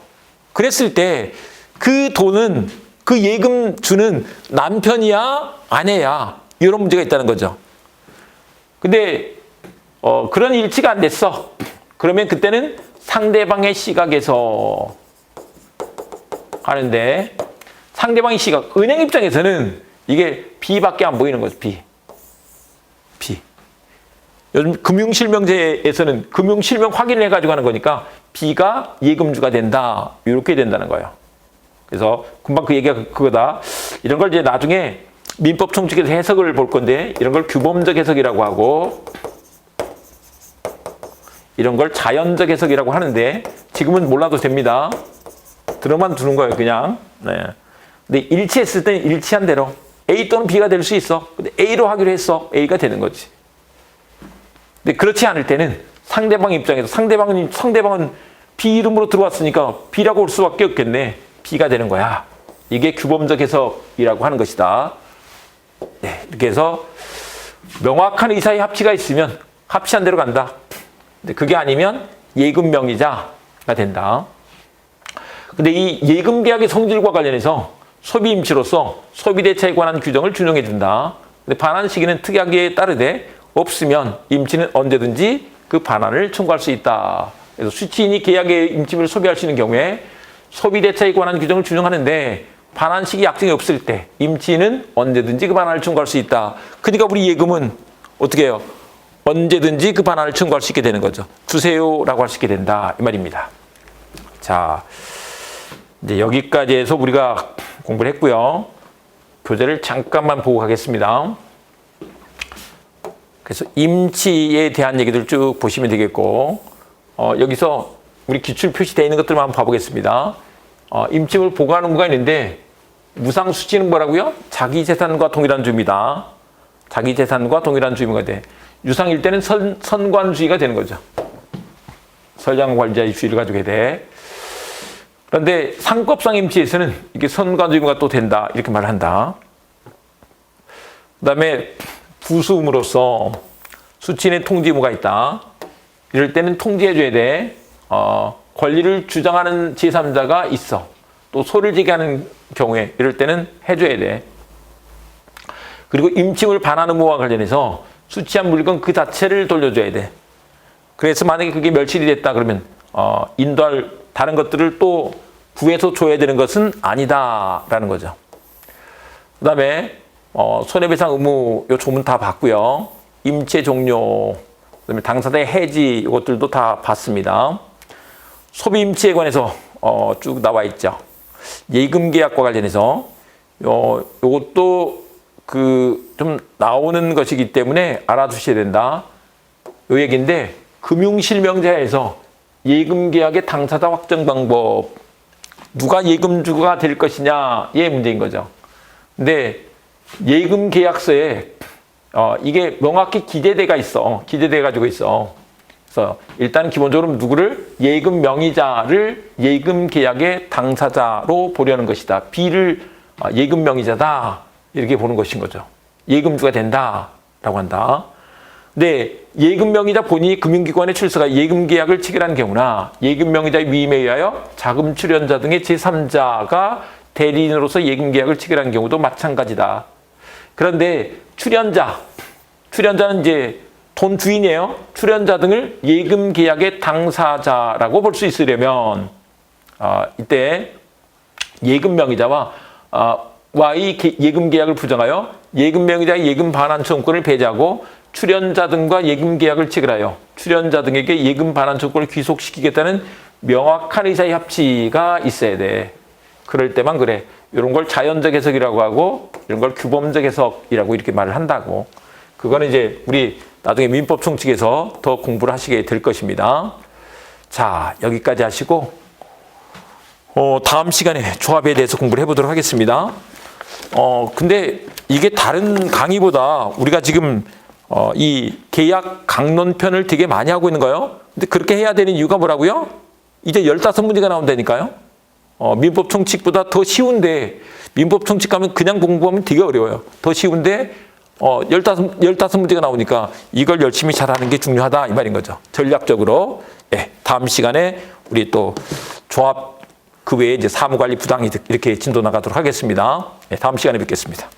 그랬을 때 그 돈은 그 예금주는 남편이야? 아내야? 이런 문제가 있다는 거죠. 근데 그런 일치가 안 됐어. 그러면 그때는 상대방의 시각에서 하는데 상대방의 시각, 은행 입장에서는 이게 B밖에 안 보이는 거죠. B. 요즘 금융실명제에서는 금융실명 확인을 해가지고 하는 거니까 B가 예금주가 된다. 이렇게 된다는 거예요. 그래서 금방 그 얘기가 그거다. 이런 걸 이제 나중에 민법 총칙에서 해석을 볼 건데 이런 걸 규범적 해석이라고 하고 이런 걸 자연적 해석이라고 하는데 지금은 몰라도 됩니다. 들어만 두는 거예요, 그냥. 네. 근데 일치했을 때는 일치한 대로 A 또는 B가 될 수 있어. 근데 A로 하기로 했어. A가 되는 거지. 근데 그렇지 않을 때는 상대방 입장에서 상대방은 B 이름으로 들어왔으니까 B라고 올 수밖에 없겠네. B가 되는 거야. 이게 규범적 해석이라고 하는 것이다. 네, 이렇게 해서 명확한 의사의 합치가 있으면 합치한 대로 간다. 근데 그게 아니면 예금 명의자가 된다. 근데 이 예금 계약의 성질과 관련해서 소비 임치로서 소비 대차에 관한 규정을 준용해 준다. 근데 반환 시기는 특약에 따르되 없으면 임치는 언제든지 그 반환을 청구할 수 있다. 그래서 수취인이 계약의 임치를 소비할 수 있는 경우에 소비 대차에 관한 규정을 준용하는데 반환 시기 약정이 없을 때 임치인은 언제든지 그 반환을 청구할 수 있다. 그러니까 우리 예금은 어떻게 해요? 언제든지 그 반환을 청구할 수 있게 되는 거죠. 주세요라고 할 수 있게 된다. 이 말입니다. 자, 이제 여기까지 해서 우리가 공부를 했고요. 교재를 잠깐만 보고 가겠습니다. 그래서 임치에 대한 얘기들 쭉 보시면 되겠고 여기서 우리 기출 표시되어 있는 것들만 한번 봐보겠습니다. 임침을 보고하는 의무가 있는데 무상수취는 뭐라고요? 자기재산과 동일한 주입니다. 자기재산과 동일한 주의무가 돼. 유상일 때는 선관주의가 되는 거죠. 설량관자의 주의를 가지게 돼. 그런데 상법상 임치에서는 이게 선관주의무가 또 된다. 이렇게 말을 한다. 그 다음에 부수음으로써 수취인의 통지의무가 있다. 이럴 때는 통지해줘야 돼. 권리를 주장하는 제3자가 있어. 또 소리를 지게 하는 경우에 이럴 때는 해줘야 돼. 그리고 임침을 반환 의무와 관련해서 수취한 물건 그 자체를 돌려줘야 돼. 그래서 만약에 그게 멸실이 됐다 그러면 인도할 다른 것들을 또 구해서 줘야 되는 것은 아니다라는 거죠. 그 다음에 손해배상 의무 요 조문 다 봤고요. 임체 종료, 그다음에 당사자의 해지 이것들도 다 봤습니다. 소비 임치에 관해서 쭉 나와 있죠. 예금 계약과 관련해서 요것도 좀 나오는 것이기 때문에 알아두셔야 된다. 요 얘기인데, 금융실명제에서 예금계약의 당사자 확정 방법, 누가 예금주가 될 것이냐의 문제인 거죠. 근데 예금계약서에 이게 명확히 기재돼가 있어. 기재돼 가지고 있어. 그래서 일단 기본적으로 누구를 예금 명의자를 예금 계약의 당사자로 보려는 것이다. B를 예금 명의자다. 이렇게 보는 것인 거죠. 예금주가 된다라고 한다. 근데 예금 명의자 본인이 금융기관에 출석하 예금 계약을 체결한 경우나 예금 명의자의 위임에 의하여 자금 출연자 등의 제3자가 대리인으로서 예금 계약을 체결한 경우도 마찬가지다. 그런데 출연자는 이제 돈 주인이에요. 출연자 등을 예금 계약의 당사자라고 볼 수 있으려면 이때 예금 명의자와 이 예금 계약을 부정하여 예금 명의자의 예금 반환 청구권을 배제하고 출연자 등과 예금 계약을 체결하여 출연자 등에게 예금 반환 청구권을 귀속시키겠다는 명확한 의사의 합치가 있어야 돼. 그럴 때만 그래. 이런 걸 자연적 해석이라고 하고 이런 걸 규범적 해석이라고 이렇게 말을 한다고. 그거는 이제 우리 나중에 민법 총칙에서 더 공부를 하시게 될 것입니다. 자, 여기까지 하시고 다음 시간에 조합에 대해서 공부를 해보도록 하겠습니다. 근데 이게 다른 강의보다 우리가 지금 이 계약 강론편을 되게 많이 하고 있는 거예요. 근데 그렇게 해야 되는 이유가 뭐라고요? 이제 15문제가 나온다니까요. 민법 총칙보다 더 쉬운데 민법 총칙 가면 그냥 공부하면 되게 어려워요. 더 쉬운데 15문제가 나오니까 이걸 열심히 잘하는 게 중요하다 이 말인 거죠. 전략적으로. 다음 시간에 우리 또 조합 그 외에 이제 사무관리 부당이득 이렇게 진도 나가도록 하겠습니다. 다음 시간에 뵙겠습니다.